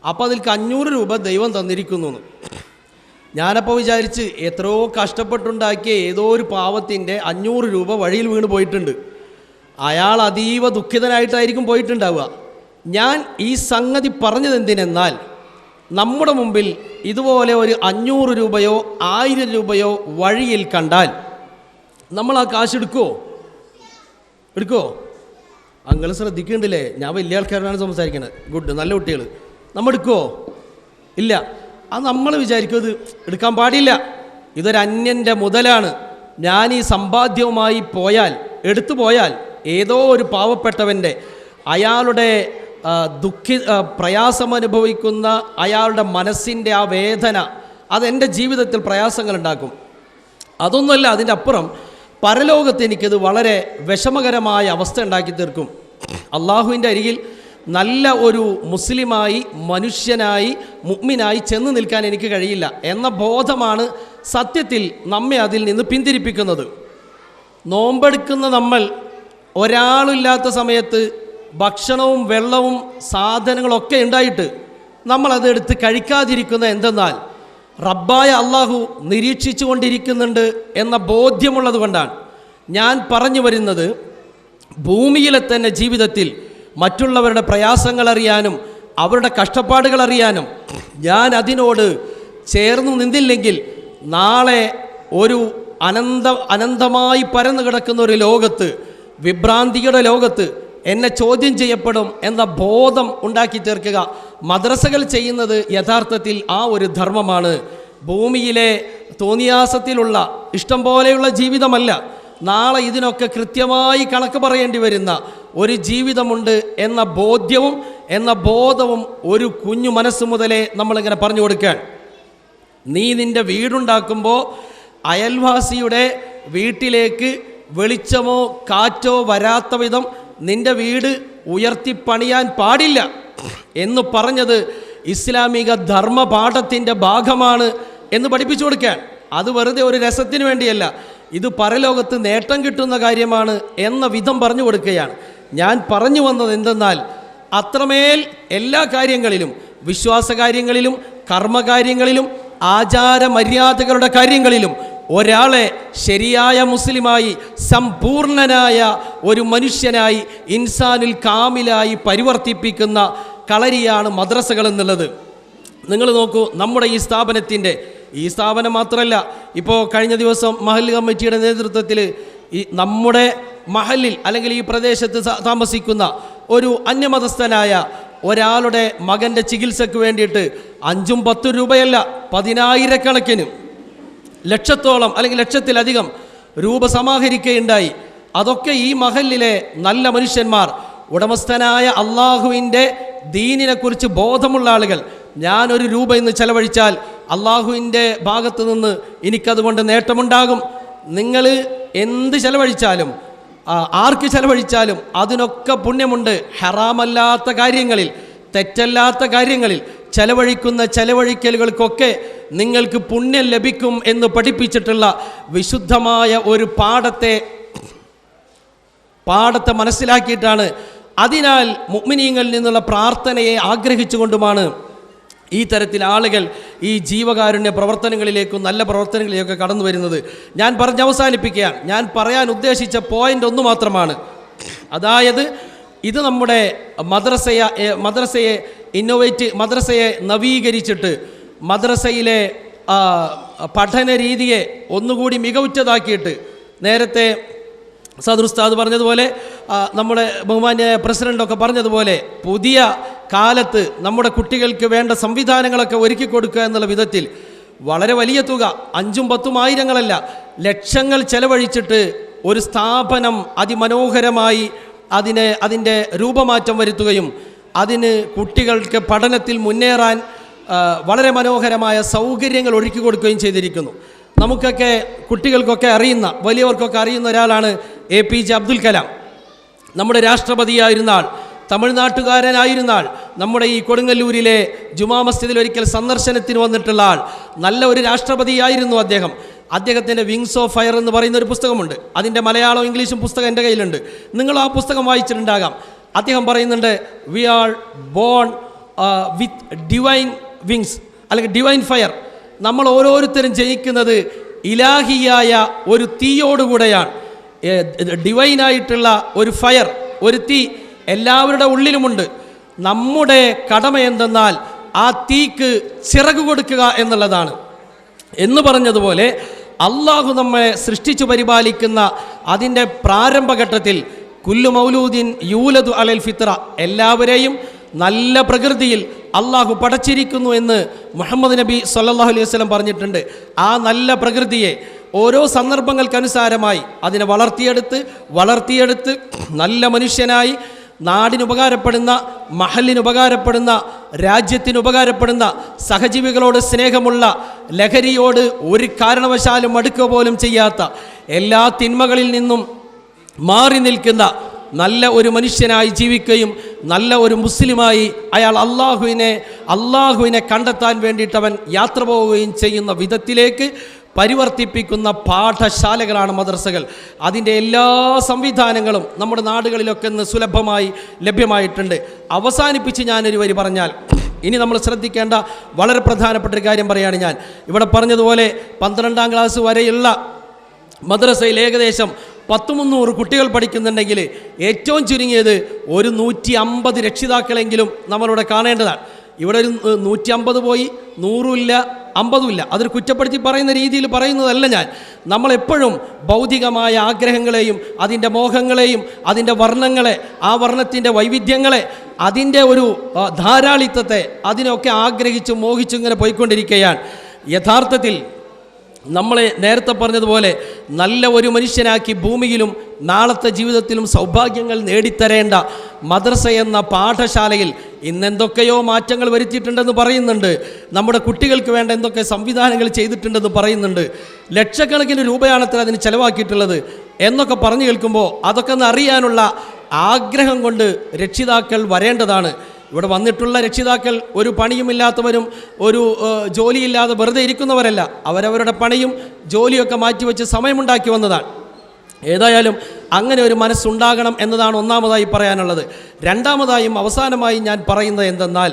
അപ്പോൾ അതിൽക്ക് 500 രൂപ ദൈവം തന്നിരിക്കുന്നു. ഞാനപ്പോൾ വിചാരിച്ച് എത്രയോ കഷ്ടപ്പെട്ടുണ്ടാക്കിയ ഏതോ ഒരു പാവത്തിൻ്റെ 500 രൂപ വഴിയിൽ വീണ് പോയിട്ടുണ്ട്. അയാൾ അതീവ ദുഃഖിതനായിട്ടായിരിക്കും പോയിട്ടുണ്ടാവുക. ഞാൻ ഈ സംഗതി പറഞ്ഞത് എന്തിനെന്നാൽ, നമ്മുടെ മുമ്പിൽ ഇതുപോലെ ഒരു 500 രൂപയോ 1000 രൂപയോ വഴിയിൽ കണ്ടാൽ നമ്മൾ ആ കാശ് എടുക്കുമോ? അങ്ങനെ ശ്രദ്ധിക്കുന്നുണ്ടല്ലേ, ഞാൻ വലിയ ആൾക്കാരോടാണ് സംസാരിക്കുന്നത്. ഗുഡ്, നല്ല കുട്ടികൾ. നമ്മൾ എടുക്കുമോ? ഇല്ല. അത് നമ്മൾ വിചാരിക്കും ഇത് എടുക്കാൻ പാടില്ല, ഇതൊരു അന്യൻ്റെ മുതലാണ്, ഞാൻ ഈ സമ്പാദ്യവുമായി എടുത്തു പോയാൽ ഏതോ ഒരു പാവപ്പെട്ടവൻ്റെ, അയാളുടെ പ്രയാസമനുഭവിക്കുന്ന അയാളുടെ മനസ്സിൻ്റെ ആ വേദന, അതെൻ്റെ ജീവിതത്തിൽ പ്രയാസങ്ങളുണ്ടാക്കും. അതൊന്നുമല്ല, അതിൻ്റെ അപ്പുറം പരലോകത്ത് എനിക്കത് വളരെ വിഷമകരമായ അവസ്ഥ ഉണ്ടാക്കി തീർക്കും. അള്ളാഹുവിൻ്റെ അരികിൽ നല്ല ഒരു മുസ്ലിമായി, മനുഷ്യനായി, മുഅ്മിനായി ചെന്ന് നിൽക്കാൻ എനിക്ക് കഴിയില്ല എന്ന ബോധമാണ് സത്യത്തിൽ നമ്മെ അതിൽ നിന്ന് പിന്തിരിപ്പിക്കുന്നത്. നോമ്പെടുക്കുന്ന നമ്മൾ ഒരാളില്ലാത്ത സമയത്ത് ഭക്ഷണവും വെള്ളവും സാധനങ്ങളൊക്കെ ഉണ്ടായിട്ട് നമ്മളതെടുത്ത് കഴിക്കാതിരിക്കുന്ന എന്തെന്നാൽ റബ്ബായ അള്ളാഹു നിരീക്ഷിച്ചു കൊണ്ടിരിക്കുന്നുണ്ട് എന്ന ബോധ്യമുള്ളത് കൊണ്ടാണ്. ഞാൻ പറഞ്ഞു വരുന്നത്, ഭൂമിയിലെ തന്നെ ജീവിതത്തിൽ മറ്റുള്ളവരുടെ പ്രയാസങ്ങൾ അറിയാനും അവരുടെ കഷ്ടപ്പാടുകൾ അറിയാനും ഞാൻ അതിനോട് ചേർന്നു നിന്നില്ലെങ്കിൽ നാളെ ഒരു അനന്തമായി പരന്നു കിടക്കുന്ന ഒരു ലോകത്ത്, വിഭ്രാന്തിയുടെ ലോകത്ത് എന്നെ ചോദ്യം ചെയ്യപ്പെടും എന്ന ബോധം ഉണ്ടാക്കി തീർക്കുക. മദ്രസകൾ ചെയ്യുന്നത് യഥാർത്ഥത്തിൽ ആ ഒരു ധർമ്മമാണ്. ഭൂമിയിലെ തോന്നിയാസത്തിലുള്ള ഇഷ്ടം പോലെയുള്ള ജീവിതമല്ല, നാളെ ഇതിനൊക്കെ കൃത്യമായി കണക്ക് പറയേണ്ടി വരുന്ന ഒരു ജീവിതമുണ്ട് എന്ന ബോധവും ഒരു കുഞ്ഞു മനസ്സ് മുതലേ നമ്മളിങ്ങനെ പറഞ്ഞു കൊടുക്കാൻ. നീ നിൻ്റെ വീടുണ്ടാക്കുമ്പോൾ അയൽവാസിയുടെ വീട്ടിലേക്ക് വെളിച്ചമോ കാറ്റോ വരാത്ത വിധം നിൻ്റെ വീട് ഉയർത്തിപ്പണിയാൻ പാടില്ല എന്ന് പറഞ്ഞത് ഇസ്ലാമിക ധർമ്മപാഠത്തിൻ്റെ ഭാഗമാണ് എന്ന് പഠിപ്പിച്ചു കൊടുക്കാൻ. അത് വെറുതെ ഒരു രസത്തിന് വേണ്ടിയല്ല, ഇത് പരലോകത്ത് നേട്ടം കിട്ടുന്ന കാര്യമാണ് എന്ന വിധം പറഞ്ഞു കൊടുക്കുകയാണ്. ഞാൻ പറഞ്ഞു വന്നത് എന്തെന്നാൽ, അത്രമേൽ എല്ലാ കാര്യങ്ങളിലും, വിശ്വാസകാര്യങ്ങളിലും കർമ്മകാര്യങ്ങളിലും ആചാരമര്യാദകളുടെ കാര്യങ്ങളിലും ഒരാളെ ശരിയായ മുസ്ലിമായി, സമ്പൂർണനായ ഒരു മനുഷ്യനായി, ഇൻസാനുൽ കാമിലായി പരിവർത്തിപ്പിക്കുന്ന കളരിയാണ് മദ്രസകൾ എന്നുള്ളത്. നിങ്ങൾ നോക്കൂ, നമ്മുടെ ഈ സ്ഥാപനം മാത്രമല്ല, ഇപ്പോൾ കഴിഞ്ഞ ദിവസം മഹല്ല് കമ്മിറ്റിയുടെ നേതൃത്വത്തിൽ ഈ നമ്മുടെ മഹല്ലിൽ അല്ലെങ്കിൽ ഈ പ്രദേശത്ത് താമസിക്കുന്ന ഒരു അന്യമതസ്ഥനായ ഒരാളുടെ മകൻ്റെ ചികിത്സയ്ക്ക് വേണ്ടിയിട്ട് 5-10 രൂപയല്ല, 10,000 ലക്ഷത്തോളം അല്ലെങ്കിൽ ലക്ഷത്തിലധികം രൂപ സമാഹരിക്കുകയുണ്ടായി. അതൊക്കെ ഈ മഹല്ലിലെ നല്ല മനുഷ്യന്മാർ, ഉടമസ്ഥനായ അള്ളാഹുവിൻ്റെ ദീനിനെക്കുറിച്ച് ബോധമുള്ള ആളുകൾ, ഞാനൊരു രൂപ ഇന്ന് ചെലവഴിച്ചാൽ അള്ളാഹുവിൻ്റെ ഭാഗത്ത് നിന്ന് എനിക്കതുകൊണ്ട് നേട്ടമുണ്ടാകും. നിങ്ങൾ എന്ത് ചെലവഴിച്ചാലും, ആർക്ക് ചെലവഴിച്ചാലും അതിനൊക്കെ പുണ്യമുണ്ട്. ഹറാമല്ലാത്ത കാര്യങ്ങളിൽ, തെറ്റല്ലാത്ത കാര്യങ്ങളിൽ ചെലവഴിക്കുന്ന ചെലവഴിക്കലുകൾക്കൊക്കെ നിങ്ങൾക്ക് പുണ്യം ലഭിക്കും എന്ന് പഠിപ്പിച്ചിട്ടുള്ള വിശുദ്ധമായ ഒരു പാഠത്തെ മനസ്സിലാക്കിയിട്ടാണ്, അതിനാൽ മുഅ്മിനീങ്ങളിൽ നിന്നുള്ള പ്രാർത്ഥനയെ ആഗ്രഹിച്ചുകൊണ്ടുമാണ് ഈ തരത്തിൽ ആളുകൾ ഈ ജീവകാരുണ്യ പ്രവർത്തനങ്ങളിലേക്കും നല്ല പ്രവർത്തനങ്ങളിലേക്കൊക്കെ കടന്നു വരുന്നത്. ഞാൻ പറഞ്ഞ് അവസാനിപ്പിക്കുകയാണ്. ഞാൻ പറയാൻ ഉദ്ദേശിച്ച പോയിൻ്റ് ഒന്ന് മാത്രമാണ്. അതായത് ഇത് നമ്മുടെ മദ്രസയെ നവീകരിച്ചിട്ട് മദ്രസയിലെ പഠന രീതിയെ ഒന്നുകൂടി മികവുറ്റതാക്കിയിട്ട്, നേരത്തെ സദുസ്താദ് പറഞ്ഞതുപോലെ, നമ്മുടെ ബഹുമാന്യ പ്രസിഡൻ്റൊക്കെ പറഞ്ഞതുപോലെ, പുതിയ കാലത്ത് നമ്മുടെ കുട്ടികൾക്ക് വേണ്ട സംവിധാനങ്ങളൊക്കെ ഒരുക്കി കൊടുക്കുക എന്നുള്ള വിധത്തിൽ വളരെ വലിയ തുക, 5ഉം 10ഉം ആയിരങ്ങളല്ല, ലക്ഷങ്ങൾ ചെലവഴിച്ചിട്ട് ഒരു സ്ഥാപനം അതിമനോഹരമായി അതിൻ്റെ രൂപമാറ്റം വരുത്തുകയും അതിന് കുട്ടികൾക്ക് പഠനത്തിൽ മുന്നേറാൻ വളരെ മനോഹരമായ സൗകര്യങ്ങൾ ഒരുക്കി കൊടുക്കുകയും ചെയ്തിരിക്കുന്നു. നമുക്കൊക്കെ കുട്ടികൾക്കൊക്കെ അറിയുന്ന, വലിയവർക്കൊക്കെ അറിയുന്ന ഒരാളാണ് APJ അബ്ദുൽ കലാം. നമ്മുടെ രാഷ്ട്രപതിയായിരുന്ന ആൾ, തമിഴ്നാട്ടുകാരനായിരുന്ന ആൾ, നമ്മുടെ ഈ കൊടുങ്ങല്ലൂരിലെ ജുമാ മസ്ജിദിൽ ഒരിക്കൽ സന്ദർശനത്തിന് വന്നിട്ടുള്ള ആൾ, നല്ല ഒരു രാഷ്ട്രപതിയായിരുന്നു അദ്ദേഹം. അദ്ദേഹത്തിൻ്റെ വിങ്സ് ഓഫ് ഫയർ എന്ന് പറയുന്ന ഒരു പുസ്തകമുണ്ട്. അതിൻ്റെ മലയാളവും ഇംഗ്ലീഷും പുസ്തകം എൻ്റെ കയ്യിലുണ്ട്. നിങ്ങൾ ആ പുസ്തകം വായിച്ചിട്ടുണ്ടാകാം. അദ്ദേഹം പറയുന്നുണ്ട്, we are born with divine wings, അല്ലെങ്കിൽ ഡിവൈൻ ഫയർ. നമ്മൾ ഓരോരുത്തരും ജയിക്കുന്നത് ഇലാഹിയായ ഒരു തീയോടുകൂടെയാണ്. ഡിവൈനായിട്ടുള്ള ഒരു ഫയർ, ഒരു തീ എല്ലാവരുടെ ഉള്ളിലുമുണ്ട്. നമ്മുടെ കടമ എന്തെന്നാൽ ആ തീക്ക് ചിറക് കൊടുക്കുക എന്നുള്ളതാണ്. എന്ന് പറഞ്ഞതുപോലെ അള്ളാഹു നമ്മെ സൃഷ്ടിച്ചു പരിപാലിക്കുന്ന അതിൻ്റെ പ്രാരംഭഘട്ടത്തിൽ കുല്ലു മൗലൂദിൻ യൂലദു അലൽ ഫിത്ര, എല്ലാവരെയും നല്ല പ്രകൃതിയിൽ അള്ളാഹു പടച്ചിരിക്കുന്നു എന്ന് മുഹമ്മദ് നബി സല്ലല്ലാഹു അലൈഹി വസല്ലം പറഞ്ഞിട്ടുണ്ട്. ആ നല്ല പ്രകൃതിയെ ഓരോ സന്ദർഭങ്ങൾക്കനുസാരമായി അതിനെ വളർത്തിയെടുത്ത് നല്ല മനുഷ്യനായി, നാടിനുപകാരപ്പെടുന്ന, മഹലിനുപകാരപ്പെടുന്ന, രാജ്യത്തിനുപകാരപ്പെടുന്ന, സഹജീവികളോട് സ്നേഹമുള്ള, ലഹരിയോട് ഒരു കാരണവശാലും അടുക്കുക പോലും ചെയ്യാത്ത, എല്ലാ തിന്മകളിൽ നിന്നും മാറി നിൽക്കുന്ന നല്ല ഒരു മനുഷ്യനായി ജീവിക്കുകയും നല്ല ഒരു മുസ്ലിമായി അയാൾ അള്ളാഹുവിനെ കണ്ടെത്താൻ വേണ്ടിയിട്ടവൻ യാത്ര പോവുകയും ചെയ്യുന്ന വിധത്തിലേക്ക് പരിവർത്തിപ്പിക്കുന്ന പാഠശാലകളാണ് മദ്രസകൾ. അതിൻ്റെ എല്ലാ സംവിധാനങ്ങളും നമ്മുടെ നാടുകളിലൊക്കെ ഇന്ന് സുലഭമായി ലഭ്യമായിട്ടുണ്ട്. അവസാനിപ്പിച്ച് ഞാനൊരു വരി പറഞ്ഞാൽ, ഇനി നമ്മൾ ശ്രദ്ധിക്കേണ്ട വളരെ പ്രധാനപ്പെട്ട ഒരു കാര്യം പറയുകയാണ്. ഞാൻ ഇവിടെ പറഞ്ഞതുപോലെ 12ാം ക്ലാസ് വരെയുള്ള മദ്രസയിൽ ഏകദേശം 100-300 കുട്ടികൾ പഠിക്കുന്നുണ്ടെങ്കിൽ ഏറ്റവും ചുരുങ്ങിയത് ഒരു 150 രക്ഷിതാക്കളെങ്കിലും നമ്മളിവിടെ കാണേണ്ടതാണ്. ഇവിടെ ഒരു 150 പോയി, 100 ഇല്ല, 50 ഇല്ല. അതൊരു കുറ്റപ്പെടുത്തി പറയുന്ന രീതിയിൽ പറയുന്നതല്ല ഞാൻ. നമ്മളെപ്പോഴും ഭൗതികമായ ആഗ്രഹങ്ങളെയും അതിൻ്റെ മോഹങ്ങളെയും അതിൻ്റെ വർണ്ണങ്ങളെ, ആ വർണ്ണത്തിൻ്റെ വൈവിധ്യങ്ങളെ, അതിൻ്റെ ഒരു ധാരാളിത്തത്തെ, അതിനൊക്കെ ആഗ്രഹിച്ചും മോഹിച്ചും ഇങ്ങനെ പോയിക്കൊണ്ടിരിക്കുകയാണ്. യഥാർത്ഥത്തിൽ നമ്മളെ നേരത്തെ പറഞ്ഞതുപോലെ നല്ല ഒരു മനുഷ്യനാക്കി ഭൂമിയിലും നാളത്തെ ജീവിതത്തിലും സൗഭാഗ്യങ്ങൾ നേടിത്തരേണ്ട മദ്രസ എന്ന പാഠശാലയിൽ ഇന്നെന്തൊക്കെയോ മാറ്റങ്ങൾ വരുത്തിയിട്ടുണ്ടെന്ന് പറയുന്നുണ്ട്. നമ്മുടെ കുട്ടികൾക്ക് വേണ്ട എന്തൊക്കെ സംവിധാനങ്ങൾ ചെയ്തിട്ടുണ്ടെന്ന് പറയുന്നുണ്ട്. ലക്ഷക്കണക്കിന് രൂപയാണത്ര അതിന് ചിലവാക്കിയിട്ടുള്ളത് എന്നൊക്കെ പറഞ്ഞു കേൾക്കുമ്പോൾ അതൊക്കെ ഒന്ന് അറിയാനുള്ള ആഗ്രഹം കൊണ്ട് രക്ഷിതാക്കൾ വരേണ്ടതാണ്. ഇവിടെ വന്നിട്ടുള്ള രക്ഷിതാക്കൾ ഒരു പണിയുമില്ലാത്തവരും ഒരു ജോലിയില്ലാതെ വെറുതെ ഇരിക്കുന്നവരല്ല. അവരവരുടെ പണിയും ജോലിയൊക്കെ മാറ്റിവെച്ച് സമയമുണ്ടാക്കി വന്നതാണ്. ഏതായാലും അങ്ങനെ ഒരു മനസ്സുണ്ടാകണം എന്നതാണ് ഒന്നാമതായി പറയാനുള്ളത്. രണ്ടാമതായും അവസാനമായും ഞാൻ പറയുന്നത് എന്തെന്നാൽ,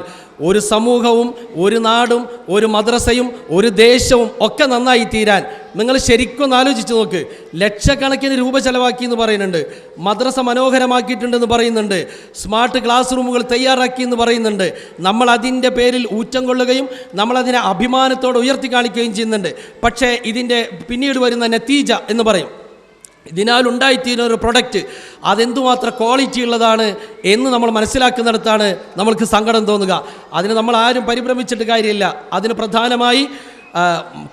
ഒരു സമൂഹവും ഒരു നാടും ഒരു മദ്രസയും ഒരു ദേശവും ഒക്കെ നന്നായി തീരാൻ നിങ്ങൾ ശരിക്കും ആലോചിച്ച് നോക്ക്. ലക്ഷക്കണക്കിന് രൂപ ചെലവാക്കി എന്ന് പറയുന്നുണ്ട്, മദ്രസ മനോഹരമാക്കിയിട്ടുണ്ടെന്ന് പറയുന്നുണ്ട്, സ്മാർട്ട് ക്ലാസ് റൂമുകൾ തയ്യാറാക്കി എന്ന് പറയുന്നുണ്ട്. നമ്മൾ അതിൻ്റെ പേരിൽ ഊറ്റം കൊള്ളുകയും നമ്മളതിനെ അഭിമാനത്തോടെ ഉയർത്തി കാണിക്കുകയും ചെയ്യുന്നുണ്ട്. പക്ഷേ ഇതിൻ്റെ പിന്നീട് വരുന്ന നതീജ എന്ന് പറയും, ഇതിനാലുണ്ടായിത്തീരുന്ന ഒരു പ്രൊഡക്റ്റ് അതെന്തുമാത്രം ക്വാളിറ്റി ഉള്ളതാണ് എന്ന് നമ്മൾ മനസ്സിലാക്കുന്നിടത്താണ് നമ്മൾക്ക് സങ്കടം തോന്നുക. അതിന് നമ്മൾ ആരും പരിഭ്രമിച്ചിട്ട് കാര്യമില്ല. അതിന് പ്രധാനമായി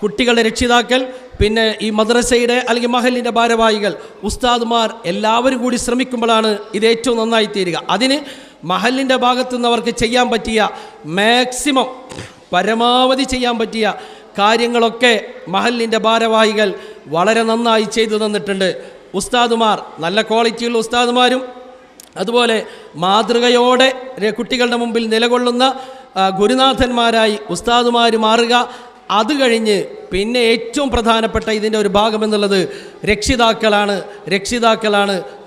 കുട്ടികളുടെ രക്ഷിതാക്കൾ, പിന്നെ ഈ മദ്രസയുടെ അല്ലെങ്കിൽ മഹലിൻ്റെ ഭാരവാഹികൾ, ഉസ്താദുമാർ എല്ലാവരും കൂടി ശ്രമിക്കുമ്പോഴാണ് ഇത് ഏറ്റവും നന്നായി തീരുക. അതിന് മഹലിൻ്റെ ഭാഗത്തു നിന്ന് അവർക്ക് ചെയ്യാൻ പറ്റിയ മാക്സിമം, പരമാവധി ചെയ്യാൻ പറ്റിയ കാര്യങ്ങളൊക്കെ മഹലിൻ്റെ ഭാരവാഹികൾ വളരെ നന്നായി ചെയ്തു തന്നിട്ടുണ്ട്. ഉസ്താദുമാർ, നല്ല ക്വാളിറ്റിയുള്ള ഉസ്താദുമാരും അതുപോലെ മാതൃകയോടെ കുട്ടികളുടെ മുമ്പിൽ നിലകൊള്ളുന്ന ഗുരുനാഥന്മാരായി ഉസ്താദുമാർ മാറുക. അത് കഴിഞ്ഞ് പിന്നെ ഏറ്റവും പ്രധാനപ്പെട്ട ഇതിൻ്റെ ഒരു ഭാഗമെന്നുള്ളത് രക്ഷിതാക്കളാണ്.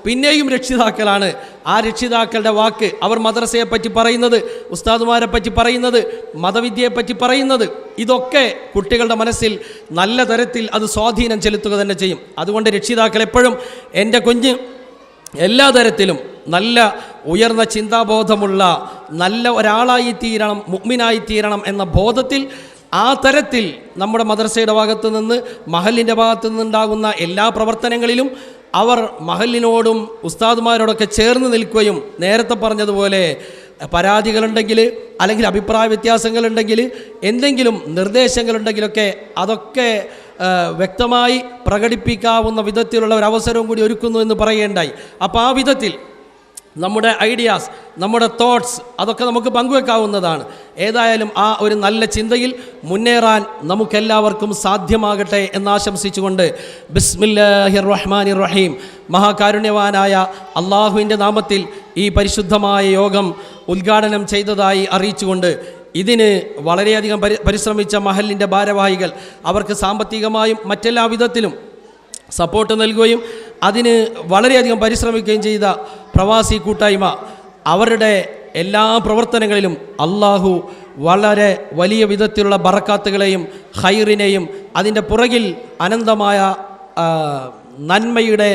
പിന്നെയും രക്ഷിതാക്കളാണ്. ആ രക്ഷിതാക്കളുടെ വാക്ക്, അവർ മദ്രസയെ പറ്റി പറയുന്നത്, ഉസ്താദുമാരെ പറ്റി പറയുന്നത്, മതവിദ്യയെ പറ്റി പറയുന്നത്, ഇതൊക്കെ കുട്ടികളുടെ മനസ്സിൽ നല്ല തരത്തിൽ അത് സ്വാധീനം ചെലുത്തുക തന്നെ ചെയ്യും. അതുകൊണ്ട് രക്ഷിതാക്കൾ എപ്പോഴും എൻ്റെ കുഞ്ഞ് എല്ലാ തരത്തിലും നല്ല ഉയർന്ന ചിന്താബോധമുള്ള നല്ല ഒരാളായി തീരണം, മുഅ്മിനായി തീരണം എന്ന ബോധത്തിൽ ആ തരത്തിൽ നമ്മുടെ മദ്രസയുടെ ഭാഗത്തു നിന്ന്, മഹലിൻ്റെ ഭാഗത്തു നിന്നുണ്ടാകുന്ന എല്ലാ പ്രവർത്തനങ്ങളിലും അവർ മഹലിനോടും ഉസ്താദുമാരോടൊക്കെ ചേർന്ന് നിൽക്കുകയും, നേരത്തെ പറഞ്ഞതുപോലെ പരാതികളുണ്ടെങ്കിൽ അല്ലെങ്കിൽ അഭിപ്രായ വ്യത്യാസങ്ങളുണ്ടെങ്കിൽ, എന്തെങ്കിലും നിർദ്ദേശങ്ങളുണ്ടെങ്കിലൊക്കെ അതൊക്കെ വ്യക്തമായി പ്രകടിപ്പിക്കാവുന്ന വിധത്തിലുള്ള ഒരു അവസരവും കൂടി ഒരുക്കുന്നു എന്ന് പറയുകയുണ്ടായി. അപ്പോൾ ആ വിധത്തിൽ നമ്മുടെ ഐഡിയാസ്, നമ്മുടെ തോട്ട്സ് അതൊക്കെ നമുക്ക് പങ്കുവെക്കാവുന്നതാണ്. ഏതായാലും ആ ഒരു നല്ല ചിന്തയിൽ മുന്നേറാൻ നമുക്കെല്ലാവർക്കും സാധ്യമാകട്ടെ എന്നാശംസിച്ചുകൊണ്ട് ബിസ്മില്ലാഹിർ റഹ്മാനിർ റഹീം, മഹാകാരുണ്യവാനായ അള്ളാഹുവിൻ്റെ നാമത്തിൽ ഈ പരിശുദ്ധമായ യോഗം ഉദ്ഘാടനം ചെയ്തതായി അറിയിച്ചുകൊണ്ട്, ഇതിന് വളരെയധികം പരിശ്രമിച്ച മഹലിൻ്റെ ഭാരവാഹികൾ, അവർക്ക് സാമ്പത്തികമായും മറ്റെല്ലാ വിധത്തിലും സപ്പോർട്ട് നൽകുകയും അതിന് വളരെയധികം പരിശ്രമിക്കുകയും ചെയ്ത പ്രവാസി കൂട്ടായ്മ, അവരുടെ എല്ലാ പ്രവർത്തനങ്ങളിലും അള്ളാഹു വളരെ വലിയ വിധത്തിലുള്ള ബറക്കാത്തുകളെയും ഖൈറിനെയും അതിൻ്റെ പുറകിൽ അനന്തമായ നന്മയുടെ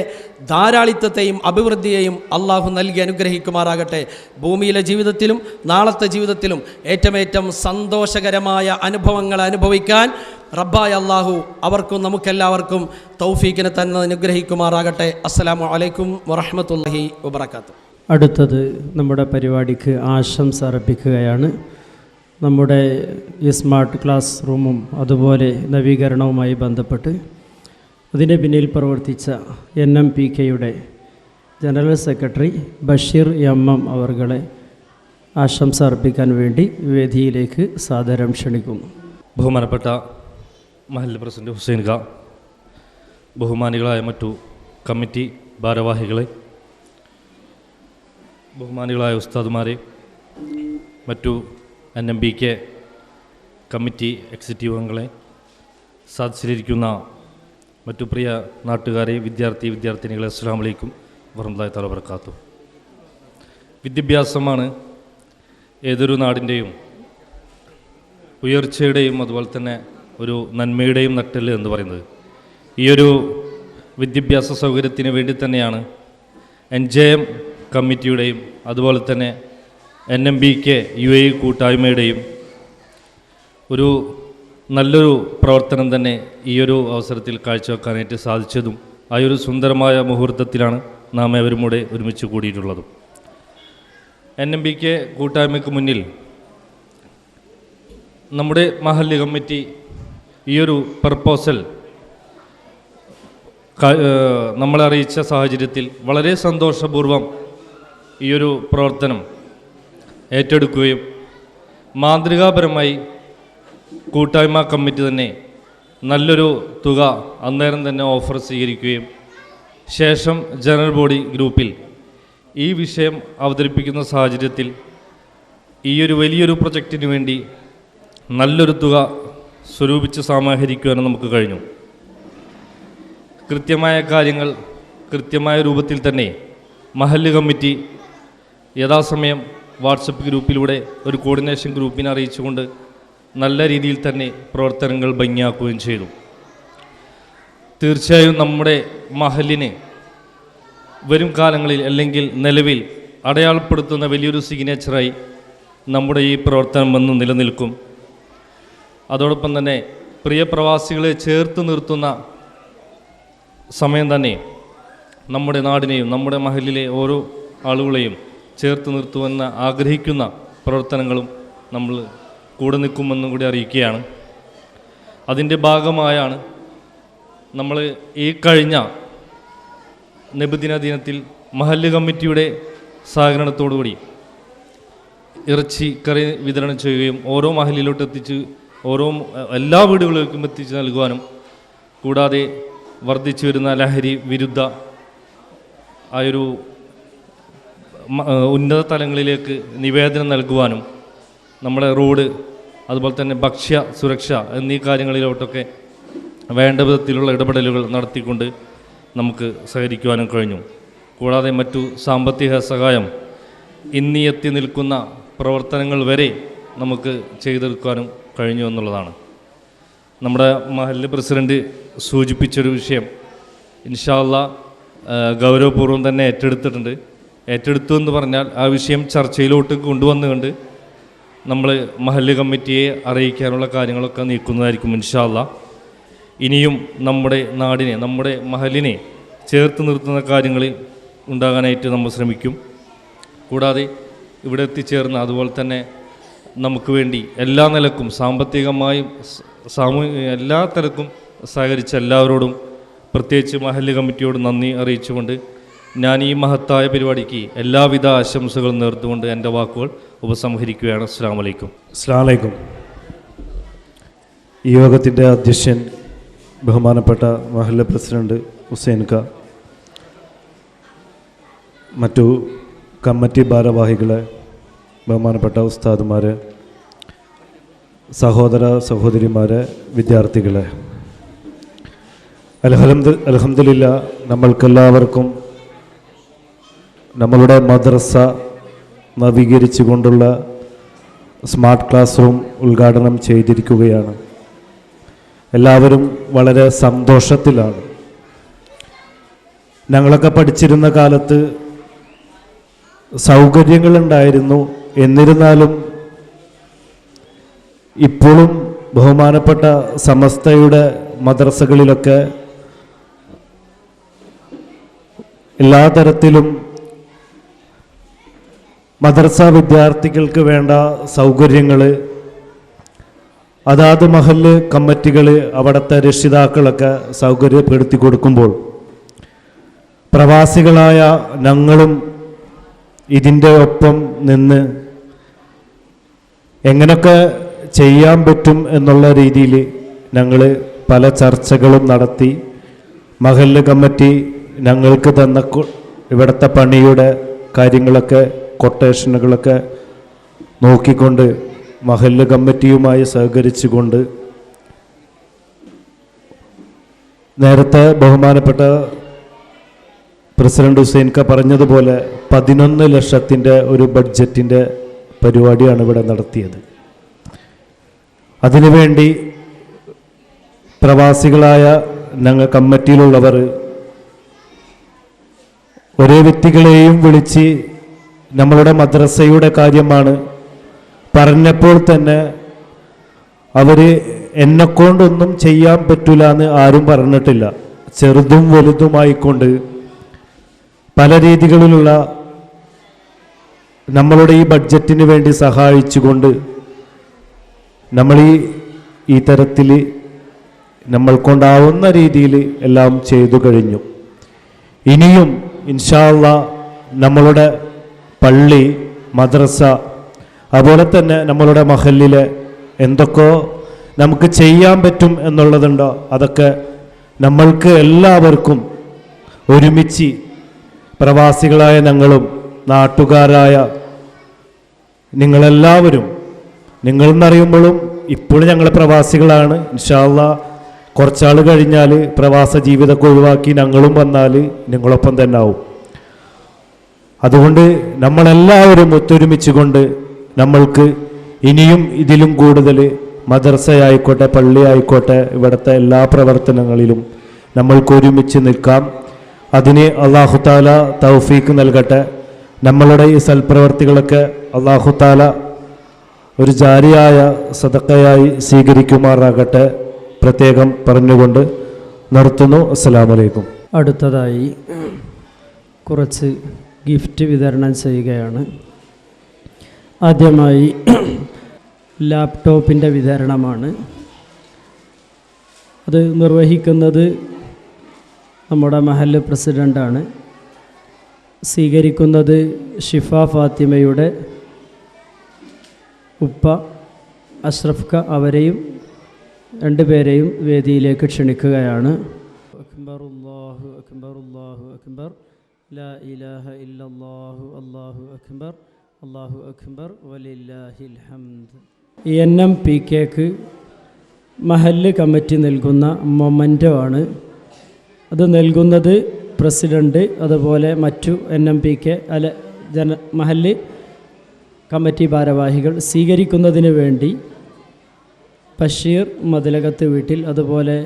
ധാരാളിത്തത്തെയും അഭിവൃദ്ധിയെയും അള്ളാഹു നൽകി അനുഗ്രഹിക്കുമാറാകട്ടെ. ഭൂമിയിലെ ജീവിതത്തിലും നാളത്തെ ജീവിതത്തിലും ഏറ്റമേറ്റം സന്തോഷകരമായ അനുഭവങ്ങൾ അനുഭവിക്കാൻ റബ്ബായ അള്ളാഹു അവർക്കും നമുക്കെല്ലാവർക്കും തൗഫീഖിനെ തന്നെ അനുഗ്രഹിക്കുമാറാകട്ടെ. അസ്സലാമു അലൈക്കും വറഹ്മത്തുള്ളാഹി വബറകാതുഹു. അടുത്തത് നമ്മുടെ പരിപാടിക്ക് ആശംസ അർപ്പിക്കുകയാണ്. നമ്മുടെ ഈ സ്മാർട്ട് ക്ലാസ് റൂമും അതുപോലെ നവീകരണവുമായി ബന്ധപ്പെട്ട് അതിൻ്റെ പിന്നിൽ പ്രവർത്തിച്ച NMPKയുടെ ജനറൽ സെക്രട്ടറി ബഷീർ MM അവർകളെ ആശംസ അർപ്പിക്കാൻ വേണ്ടി വേദിയിലേക്ക് സാദരം ക്ഷണിക്കുന്നു. ബഹുമാനപ്പെട്ട മഹൽ പ്രസിഡന്റ് ഹുസൈൻ ഖാ, ബഹുമാനികളായ മറ്റു കമ്മിറ്റി ഭാരവാഹികളെ, ബഹുമാനികളായ ഉസ്താദുമാരെ, മറ്റു NMPK കമ്മിറ്റി എക്സിക്യൂട്ടീവ് അംഗങ്ങളെ, സാധിച്ചിരിക്കുന്ന മറ്റു പ്രിയ നാട്ടുകാരെ, വിദ്യാർത്ഥിനികളെ, അസ്സലാമു അലൈക്കും വറഹ്മത്തുള്ളാഹി തആല വബറകാതുഹു. വിദ്യാഭ്യാസമാണ് ഏതൊരു നാടിൻ്റെയും ഉയർച്ചയുടെയും അതുപോലെ തന്നെ ഒരു നന്മയുടെയും നട്ടെല്ല് എന്ന് പറയുന്നത്. ഈ ഒരു വിദ്യാഭ്യാസ സൗകര്യത്തിന് വേണ്ടി തന്നെയാണ് NJM കമ്മിറ്റിയുടെയും അതുപോലെ തന്നെ NMPK UAE കൂട്ടായ്മയുടെയും ഒരു നല്ലൊരു പ്രവർത്തനം തന്നെ ഈ ഒരു അവസരത്തിൽ കാഴ്ചവെക്കാനായിട്ട് സാധിച്ചതും ആ ഒരു സുന്ദരമായ മുഹൂർത്തത്തിലാണ് നാം ഏവരും കൂടെ ഒരുമിച്ച് കൂടിയിട്ടുള്ളതും. NMPK കൂട്ടായ്മയ്ക്ക് മുന്നിൽ നമ്മുടെ മഹല്ല് കമ്മിറ്റി ഈ ഒരു പ്രപ്പോസൽ നമ്മളെ അറിയിച്ച സാഹചര്യത്തിൽ വളരെ സന്തോഷപൂർവ്വം ഈ ഒരു പ്രവർത്തനം ഏറ്റെടുക്കുകയും മാതൃകാപരമായി കൂട്ടായ്മ കമ്മിറ്റി തന്നെ നല്ലൊരു തുക അന്നേരം തന്നെ ഓഫർ സ്വീകരിക്കുകയും ശേഷം ജനറൽ ബോഡി ഗ്രൂപ്പിൽ ഈ വിഷയം അവതരിപ്പിക്കുന്ന സാഹചര്യത്തിൽ ഈ ഒരു വലിയൊരു പ്രൊജക്റ്റിന് വേണ്ടി നല്ലൊരു തുക സ്വരൂപിച്ച് സമാഹരിക്കുവാനും നമുക്ക് കഴിഞ്ഞു. കൃത്യമായ കാര്യങ്ങൾ കൃത്യമായ രൂപത്തിൽ തന്നെ മഹല്ല് കമ്മിറ്റി യഥാസമയം വാട്സപ്പ് ഗ്രൂപ്പിലൂടെ ഒരു കോർഡിനേഷൻ ഗ്രൂപ്പിനെ അറിയിച്ചുകൊണ്ട് നല്ല രീതിയിൽ തന്നെ പ്രവർത്തനങ്ങൾ ഭംഗിയാക്കുകയും ചെയ്തു. തീർച്ചയായും നമ്മുടെ മഹലിനെ വരും കാലങ്ങളിൽ അല്ലെങ്കിൽ നിലവിൽ അടയാളപ്പെടുത്തുന്ന വലിയൊരു സിഗ്നേച്ചറായി നമ്മുടെ ഈ പ്രവർത്തനം വന്ന് നിലനിൽക്കും. അതോടൊപ്പം തന്നെ പ്രിയ പ്രവാസികളെ ചേർത്ത് നിർത്തുന്ന സമയം തന്നെ നമ്മുടെ നാടിനെയും നമ്മുടെ മഹലിലെ ഓരോ ആളുകളെയും ചേർത്ത് നിർത്തുമെന്ന് ആഗ്രഹിക്കുന്ന പ്രവർത്തനങ്ങളും നമ്മൾ കൂടെ നിൽക്കുമെന്നും കൂടി അറിയിക്കുകയാണ്. അതിൻ്റെ ഭാഗമായാണ് നമ്മൾ ഈ കഴിഞ്ഞ നബിദിന ദിനത്തിൽ മഹല്ല് കമ്മിറ്റിയുടെ സഹകരണത്തോടുകൂടി ഇറച്ചി കറി വിതരണം ചെയ്യുകയും ഓരോ മഹലിലോട്ട് എത്തിച്ച് എല്ലാ വീടുകളിലേക്കും എത്തിച്ച് നൽകുവാനും കൂടാതെ വർദ്ധിച്ചു വരുന്ന ലഹരി വിരുദ്ധ ആയൊരു ഉന്നത തലങ്ങളിലേക്ക് നിവേദനം നൽകുവാനും നമ്മുടെ റോഡ് അതുപോലെ തന്നെ ഭക്ഷ്യ സുരക്ഷ എന്നീ കാര്യങ്ങളിലോട്ടൊക്കെ വേണ്ട വിധത്തിലുള്ള ഇടപെടലുകൾ നടത്തിക്കൊണ്ട് നമുക്ക് സഹകരിക്കുവാനും കഴിഞ്ഞു. കൂടാതെ മറ്റു സാമ്പത്തിക സഹായം ഇന്നീ എത്തി നിൽക്കുന്ന പ്രവർത്തനങ്ങൾ വരെ നമുക്ക് ചെയ്തെടുക്കാനും കഴിഞ്ഞു എന്നുള്ളതാണ്. നമ്മുടെ മഹല്ല് പ്രസിഡൻറ്റ് സൂചിപ്പിച്ചൊരു വിഷയം ഇൻഷാ അല്ലാഹ് ഗൗരവപൂർവ്വം തന്നെ ഏറ്റെടുത്തു എന്ന് പറഞ്ഞാൽ ആ വിഷയം ചർച്ചയിലോട്ട് കൊണ്ടുവന്നുകൊണ്ട് നമ്മൾ മഹല്ല് കമ്മിറ്റിയെ അറിയിക്കാനുള്ള കാര്യങ്ങളൊക്കെ നീക്കുന്നതായിരിക്കും ഇൻഷാ അല്ലാഹ്. ഇനിയും നമ്മുടെ നാടിനെ, നമ്മുടെ മഹല്ലിനെ ചേർത്ത് നിർത്തുന്ന കാര്യങ്ങളിൽ ഉണ്ടാകാനായിട്ട് നമ്മൾ ശ്രമിക്കും. കൂടാതെ ഇവിടെ എത്തിച്ചേർന്ന അതുപോലെ തന്നെ നമുക്ക് വേണ്ടി എല്ലാ നിലക്കും സാമ്പത്തികമായും എല്ലാ തരക്കും സഹകരിച്ച എല്ലാവരോടും പ്രത്യേകിച്ച് മഹല്ല് കമ്മിറ്റിയോട് നന്ദി അറിയിച്ചുകൊണ്ട് ഞാൻ ഈ മഹത്തായ പരിപാടിക്ക് എല്ലാവിധ ആശംസകളും നേർത്തുകൊണ്ട് എൻ്റെ വാക്കുകൾ ഉപസംഹരിക്കുകയാണ്. അസ്സലാമു അലൈക്കും. അസ്സലാമു അലൈക്കും. ഈ യോഗത്തിൻ്റെ അധ്യക്ഷൻ ബഹുമാനപ്പെട്ട മഹല്ല് പ്രസിഡന്റ് ഹുസൈൻ ക, മറ്റു കമ്മിറ്റി ഭാരവാഹികളെ, ബഹുമാനപ്പെട്ട ഉസ്താദുമാരെ, സഹോദര സഹോദരിമാരെ, വിദ്യാർത്ഥികളെ, അൽഹംദുലില്ലാ നമ്മൾക്കെല്ലാവർക്കും നമ്മളുടെ മദ്രസ നവീകരിച്ചു കൊണ്ടുള്ള സ്മാർട്ട് ക്ലാസ് റൂം ഉദ്ഘാടനം ചെയ്തിരിക്കുകയാണ്. എല്ലാവരും വളരെ സന്തോഷത്തിലാണ്. ഞങ്ങളൊക്കെ പഠിച്ചിരുന്ന കാലത്ത് സൗകര്യങ്ങളുണ്ടായിരുന്നു. എന്നിരുന്നാലും ഇപ്പോഴും ബഹുമാനപ്പെട്ട സമസ്തയുടെ മദ്രസകളിലൊക്കെ എല്ലാ തരത്തിലും മദ്രസ വിദ്യാർത്ഥികൾക്ക് വേണ്ട സൗകര്യങ്ങൾ അതാത് മഹല്ല് കമ്മിറ്റികൾ അവിടുത്തെ രക്ഷിതാക്കളൊക്കെ സൗകര്യപ്പെടുത്തി കൊടുക്കുമ്പോൾ പ്രവാസികളായ ഞങ്ങളും ഇതിൻ്റെ ഒപ്പം നിന്ന് എങ്ങനെയൊക്കെ ചെയ്യാൻ പറ്റും എന്നുള്ള രീതിയിൽ ഞങ്ങൾ പല ചർച്ചകളും നടത്തി. മഹല്ല് കമ്മിറ്റി ഞങ്ങൾക്ക് തന്ന ഇവിടുത്തെ പണിയുടെ കാര്യങ്ങളൊക്കെ കൊട്ടേഷനുകളൊക്കെ നോക്കിക്കൊണ്ട് മഹല്ല് കമ്മിറ്റിയുമായി സഹകരിച്ചുകൊണ്ട് നേരത്തെ ബഹുമാനപ്പെട്ട പ്രസിഡന്റ് ഹുസൈൻ ക പറഞ്ഞതുപോലെ 11 ലക്ഷത്തിൻ്റെ ഒരു ബഡ്ജറ്റിൻ്റെ പരിപാടിയാണ് ഇവിടെ നടത്തിയത്. അതിനുവേണ്ടി പ്രവാസികളായ ഞങ്ങൾ കമ്മിറ്റിയിലുള്ളവർ ഒരേ വ്യക്തികളെയും വിളിച്ച് നമ്മളുടെ മദ്രസയുടെ കാര്യമാണ് പറഞ്ഞപ്പോൾ തന്നെ അവർ എന്നെക്കൊണ്ടൊന്നും ചെയ്യാൻ പറ്റില്ല എന്ന് ആരും പറഞ്ഞിട്ടില്ല. ചെറുതും വലുതുമായിക്കൊണ്ട് പല രീതികളിലുള്ള നമ്മളുടെ ഈ ബഡ്ജറ്റിന് വേണ്ടി സഹായിച്ചുകൊണ്ട് നമ്മൾ ഈ തരത്തിൽ നമ്മൾക്കൊണ്ടാവുന്ന രീതിയിൽ എല്ലാം ചെയ്തു കഴിഞ്ഞു. ഇനിയും ഇൻഷാ അല്ലാഹ് നമ്മളുടെ പള്ളി, മദ്രസ, അതുപോലെ തന്നെ നമ്മളുടെ മഹല്ലിലെ എന്തൊക്കെ നമുക്ക് ചെയ്യാൻ പറ്റും എന്നുള്ളതുണ്ടോ അതൊക്കെ നമ്മൾക്ക് എല്ലാവർക്കും ഒരുമിച്ച് പ്രവാസികളായ ഞങ്ങളും നാട്ടുകാരായ നിങ്ങളെല്ലാവരും, നിങ്ങളെന്നറിയുമ്പോഴും ഇപ്പോഴും ഞങ്ങൾ പ്രവാസികളാണ്. ഇൻഷാ അല്ലാഹ് കുറച്ചാൾ കഴിഞ്ഞാൽ പ്രവാസ ജീവിതമൊക്കെ ഒഴിവാക്കി ഞങ്ങളും വന്നാൽ നിങ്ങളൊപ്പം തന്നെ ആവും. അതുകൊണ്ട് നമ്മളെല്ലാവരും ഒത്തൊരുമിച്ച് കൊണ്ട് നമ്മൾക്ക് ഇനിയും ഇതിലും കൂടുതൽ മദ്രസയായിക്കോട്ടെ, പള്ളി ആയിക്കോട്ടെ, ഇവിടുത്തെ എല്ലാ പ്രവർത്തനങ്ങളിലും നമ്മൾക്ക് ഒരുമിച്ച് നിൽക്കാം. അതിന് അല്ലാഹു തആല തൗഫീക്ക് നൽകട്ടെ. നമ്മളുടെ ഈ സൽപ്രവർത്തികളൊക്കെ അല്ലാഹു തആല ഒരു ജാരിയായ സദഖയായി സ്വീകരിക്കുമാറാകട്ടെ. പ്രത്യേകം പറഞ്ഞുകൊണ്ട് നിർത്തുന്നു. അസ്സലാമു അലൈക്കും. അടുത്തതായി കുറച്ച് ഗിഫ്റ്റ് വിതരണം ചെയ്യുകയാണ്. ആദ്യമായി ലാപ്ടോപ്പിൻ്റെ വിതരണമാണ്. അത് നിർവഹിക്കുന്നത് നമ്മുടെ മഹല്ല് പ്രസിഡൻ്റാണ്. സ്വീകരിക്കുന്നത് ഷിഫ ഫാത്തിമയുടെ ഉപ്പ അഷ്റഫ് ക, അവരെയും രണ്ടുപേരെയും വേദിയിലേക്ക് ക്ഷണിക്കുകയാണ്. അക്ബർ അല്ലാഹു അക്ബർ അല്ലാഹു അക്ബർ ലാ ഇലാഹ ഇല്ലല്ലാഹു അല്ലാഹു അക്ബർ അല്ലാഹു അക്ബർ വലില്ലാഹിൽ ഹംദ്. NMPKക്ക് മഹല്ല് കമ്മിറ്റി നൽകുന്ന മൊമൻ്റോ ആണ്. അത് നൽകുന്നത് പ്രസിഡൻറ്റ്, അതുപോലെ മറ്റു NMPK മഹല്ല് കമ്മിറ്റി ഭാരവാഹികൾ സ്വീകരിക്കുന്നതിന് വേണ്ടി ബഷീർ മതിലകത്ത് വീട്ടിൽ, അതുപോലെ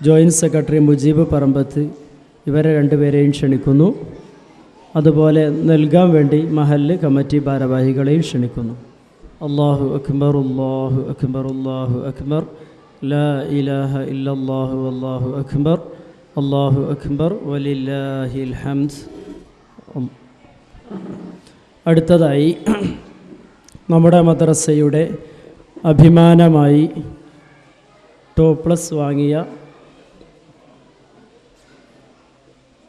ജോയിൻറ്റ് സെക്രട്ടറി മുജീബ് പറമ്പത്ത്, ഇവരെ രണ്ടുപേരെയും ക്ഷണിക്കുന്നു. അതുപോലെ നൽകാൻ വേണ്ടി മഹല്ല് കമ്മിറ്റി ഭാരവാഹികളെയും ക്ഷണിക്കുന്നു. അല്ലാഹു അക്ബർ, അല്ലാഹു അക്ബർ, അല്ലാഹു അക്ബർ, ലാ ഇലാഹ ഇല്ലല്ലാഹു വല്ലാഹു അക്ബർ, അല്ലാഹു അക്ബർ വലില്ലാഹിൽ ഹംദ്. അടുത്തതായി നമ്മുടെ മദ്രസയുടെ അഭിമാനമായി ടോപ്പ്ലസ് വാങ്ങിയ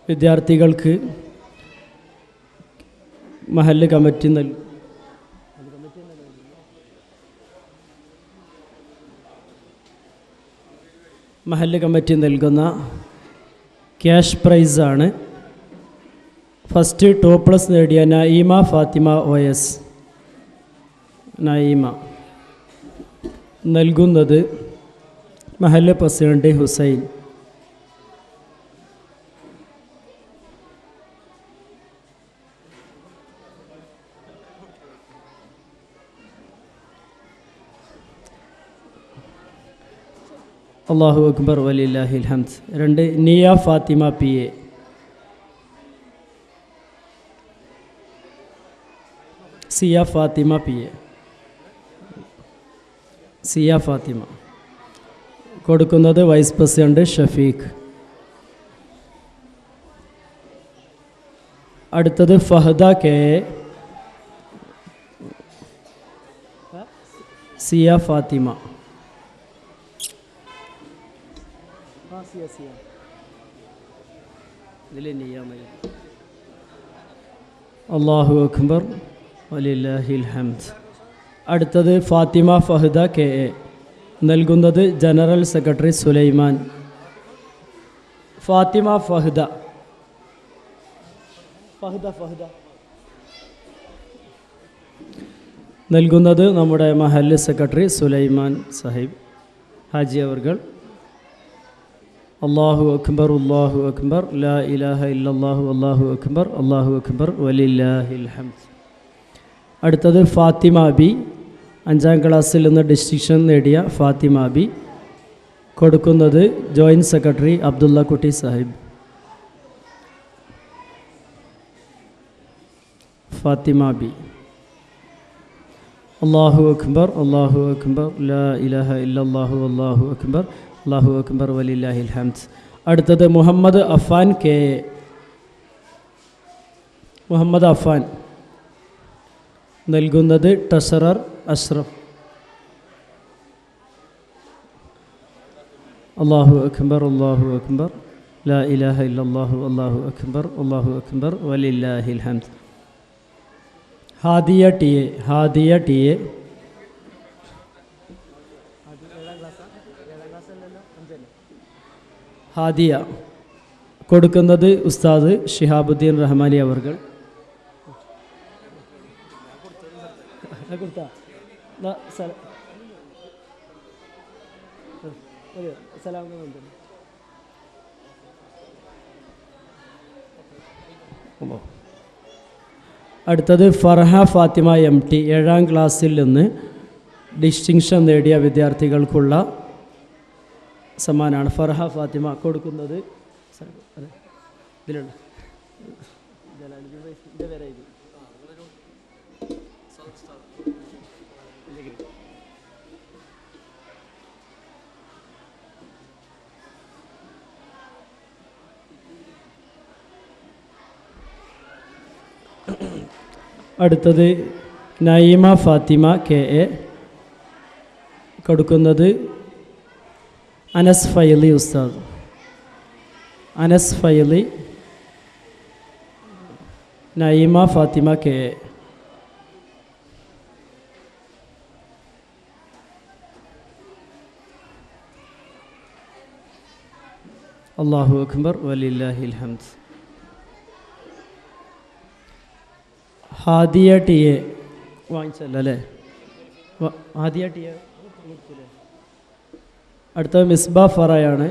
വിദ്യാർത്ഥികൾക്ക് മഹല്ല് കമ്മിറ്റി നൽകുന്ന ക്യാഷ് പ്രൈസാണ്. ഫസ്റ്റ് ടോപ്പ്ലസ് നേടിയ നഈമ ഫാത്തിമ OS നഈമ നൽകുന്നത് മഹല്ല് പ്രസിഡന്റ് ഹുസൈൻ. അല്ലാഹു അക്ബർ വലില്ലാഹിൽ ഹംദ്. 2 നിയ ഫാത്തിമ PA. സിയ ഫാത്തിമ PA. സിയ ഫാത്തിമ കൊടുക്കുന്നത് വൈസ് പ്രസിഡന്റ് ഷഫീഖ്. അടുത്തത് ഫഹദ KA. സിയ ഫാത്തിമ. അല്ലാഹു അക്ബർ വലില്ലാഹിൽ ഹംദ്. അടുത്തത് ഫാത്തിമ ഫഹദ KA നൽകുന്നത് ജനറൽ സെക്രട്ടറി സുലൈമാൻ. ഫാത്തിമ ഫഹദ നൽകുന്നത് നമ്മുടെ മഹല്ല് സെക്രട്ടറി സുലൈമാൻ സാഹിബ് ഹാജി അവർകൾ. അല്ലാഹു അക്ബർ, അല്ലാഹു അക്ബർ, ലാ ഇലാഹ ഇല്ലല്ലാഹു അല്ലാഹു അക്ബർ, അല്ലാഹു അക്ബർ വലില്ലാഹിൽ ഹംദ്. അടുത്തത് ഫാത്തിമ ബി. 5ാം ക്ലാസ്സിൽ നിന്ന് ഡിസ്റ്റിങ്ഷൻ നേടിയ ഫാത്തിമ ബി കൊടുക്കുന്നത് ജോയിൻറ്റ് സെക്രട്ടറി അബ്ദുള്ള കുട്ടി സാഹിബ്. ഫാത്തിമ ബി. അല്ലാഹു അക്ബർ, അല്ലാഹു അക്ബർ, ലാ ഇലാഹ ഇല്ലല്ലാഹു അല്ലാഹു അക്ബർ, അല്ലാഹു അക്ബർ വലില്ലാഹിൽ ഹംദ്. അടുത്തത് മുഹമ്മദ് അഫാൻ KA. മുഹമ്മദ് അഫാൻ നൽകുന്നത് ട്രഷറർ അഷ്റഫ്. അല്ലാഹു അക്ബർ, അല്ലാഹു അക്ബർ, ലാ ഇലാഹ ഇല്ലല്ലാഹു അല്ലാഹു അക്ബർ, അല്ലാഹു അക്ബർ വലില്ലാഹിൽ ഹംദ്. ഹാദിയ TA. ഹാദിയ TA ഹാദിയ കൊടുക്കുന്നത് ഉസ്താദ് ഷിഹാബുദ്ദീൻ റഹ്മാനി അവർകൾ. അടുത്തത് ഫർഹ ഫാത്തിമ MT. 7ാം ക്ലാസ്സിൽ നിന്ന് ഡിസ്റ്റിങ്ഷൻ നേടിയ വിദ്യാർത്ഥികൾക്കുള്ള സമ്മാനമാണ്. ഫർഹ ഫാത്തിമ കൊടുക്കുന്നത് ഇതിലുള്ള അടുത്തത് നഈമ ഫാത്തിമ KA കൊടുക്കുന്നത് അനസ് ഫൈലി ഉസ്താദ്. അനസ് ഫൈലി നഈമ ഫാത്തിമ KA. അല്ലാഹു അക്ബർ വലില്ലാഹിൽ ഹംദ്. ഹാദിയ TA വാങ്ങിച്ചല്ലോ അല്ലേ? ഹാദിയ TA. അടുത്ത മിസ്ബാ ഫറയാണ്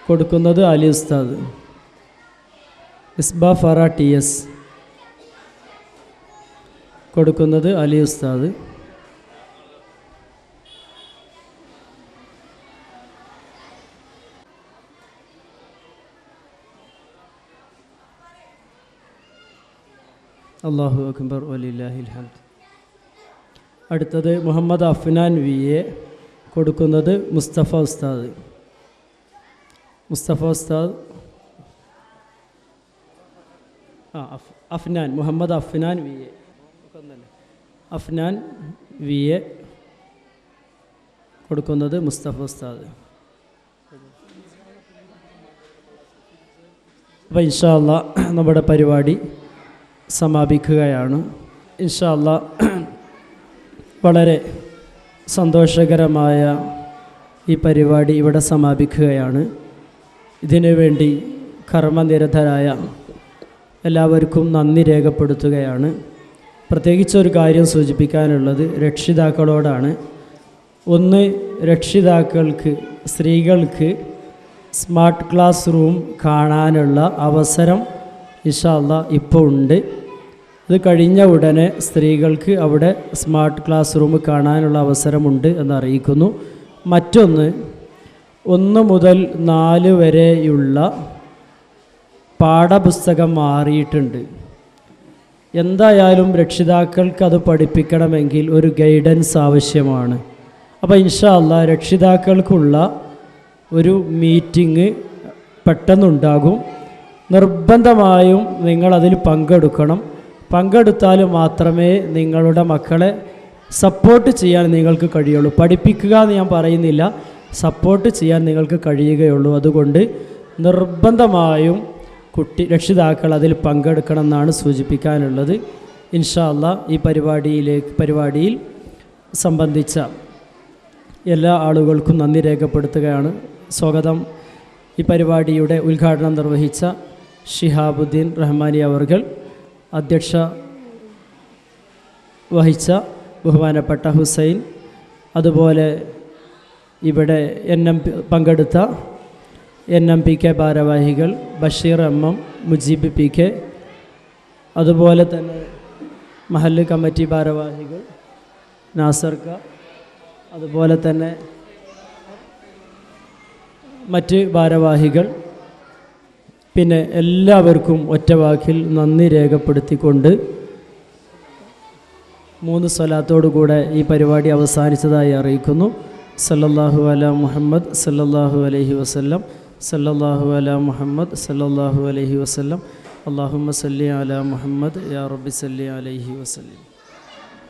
കൊടുക്കുന്നത് അലി ഉസ്താദ്. ഇസ്ബാ ഫറ TS കൊടുക്കുന്നത് അലി ഉസ്താദ്. അല്ലാഹു അക്ബർ വലില്ലാഹിൽ ഹംദ്. അടുത്തത് മുഹമ്മദ് അഫ്നാൻ VA കൊടുക്കുന്നത് മുസ്തഫ ഉസ്താദ്. മുസ്തഫ ഉസ്താദ് അഫ്നാൻ മുഹമ്മദ് അഫ്നാൻ VA അഫ്നാൻ VA കൊടുക്കുന്നത് മുസ്തഫ ഉസ്താദ്. അപ്പോൾ ഇൻഷാ അല്ലാഹ് നമ്മുടെ പരിപാടി സമാപിക്കുകയാണ്. ഇൻഷാ അല്ലാഹ് വളരെ സന്തോഷകരമായ ഈ പരിപാടി ഇവിടെ സമാപിക്കുകയാണ്. ഇതിനു വേണ്ടി കർമ്മനിരതരായ എല്ലാവർക്കും നന്ദി രേഖപ്പെടുത്തുകയാണ്. പ്രത്യേകിച്ചൊരു കാര്യം സൂചിപ്പിക്കാനുള്ളത് രക്ഷിതാക്കളോടാണ്. ഒന്ന്, രക്ഷിതാക്കൾക്ക് സ്ത്രീകൾക്ക് സ്മാർട്ട് ക്ലാസ് റൂം കാണാനുള്ള അവസരം ഇൻഷാ അല്ലാഹ് ഇപ്പോൾ ഉണ്ട്. ഇത് കഴിഞ്ഞ ഉടനെ സ്ത്രീകൾക്ക് അവിടെ സ്മാർട്ട് ക്ലാസ് റൂം കാണാനുള്ള അവസരമുണ്ട് എന്ന് അറിയിക്കുന്നു. മറ്റൊന്ന്, 1 മുതൽ 4 വരെയുള്ള പാഠപുസ്തകം മാറിയിട്ടുണ്ട്. എന്തായാലും രക്ഷിതാക്കൾക്ക് അത് പഠിപ്പിക്കണമെങ്കിൽ ഒരു ഗൈഡൻസ് ആവശ്യമാണ്. അപ്പോൾ ഇൻഷാ അല്ലാഹ് രക്ഷിതാക്കൾക്കുള്ള ഒരു മീറ്റിംഗ് പെട്ടെന്നുണ്ടാകും. നിർബന്ധമായും നിങ്ങളതിൽ പങ്കെടുക്കണം. പങ്കെടുത്താൽ മാത്രമേ നിങ്ങളുടെ മക്കളെ സപ്പോർട്ട് ചെയ്യാൻ നിങ്ങൾക്ക് കഴിയുള്ളൂ. പഠിപ്പിക്കുക എന്ന് ഞാൻ പറയുന്നില്ല, സപ്പോർട്ട് ചെയ്യാൻ നിങ്ങൾക്ക് കഴിയുകയുള്ളൂ. അതുകൊണ്ട് നിർബന്ധമായും രക്ഷിതാക്കൾ അതിൽ പങ്കെടുക്കണം എന്നാണ് സൂചിപ്പിക്കാനുള്ളത്. ഇൻഷാ അല്ലാഹ് ഈ പരിപാടിയിൽ സംബന്ധിച്ച എല്ലാ ആളുകൾക്കും നന്ദി രേഖപ്പെടുത്തുകയാണ്. സ്വാഗതം. ഈ പരിപാടിയുടെ ഉദ്ഘാടനം നിർവഹിച്ച ഷിഹാബുദ്ദീൻ റഹ്മാനി അവർകൾ, അധ്യക്ഷ വഹിച്ച ബഹുമാനപ്പെട്ട ഹുസൈൻ, അതുപോലെ ഇവിടെ പങ്കെടുത്ത NMPK ഭാരവാഹികൾ ബഷീർ MM, മുജീബ് PK, അതുപോലെ തന്നെ മഹല്ല് കമ്മിറ്റി ഭാരവാഹികൾ നാസർക്ക, അതുപോലെ തന്നെ മറ്റ് ഭാരവാഹികൾ, പിന്നെ എല്ലാവർക്കും ഒറ്റവാക്കിൽ നന്ദി രേഖപ്പെടുത്തിക്കൊണ്ട് 3 സ്വലാത്തോടുകൂടെ ഈ പരിപാടി അവസാനിച്ചതായി അറിയിക്കുന്നു. സല്ലല്ലാഹു അലാ മുഹമ്മദ് സല്ലല്ലാഹു അലൈഹി വസല്ലം, സല്ലല്ലാഹു അലാ മുഹമ്മദ് സല്ലല്ലാഹു അലൈഹി വസല്ലം, അല്ലാഹുമ്മ സല്ലി അലാ മുഹമ്മദ് യാ റബ്ബി സല്ലി അലൈഹി വസല്ലം.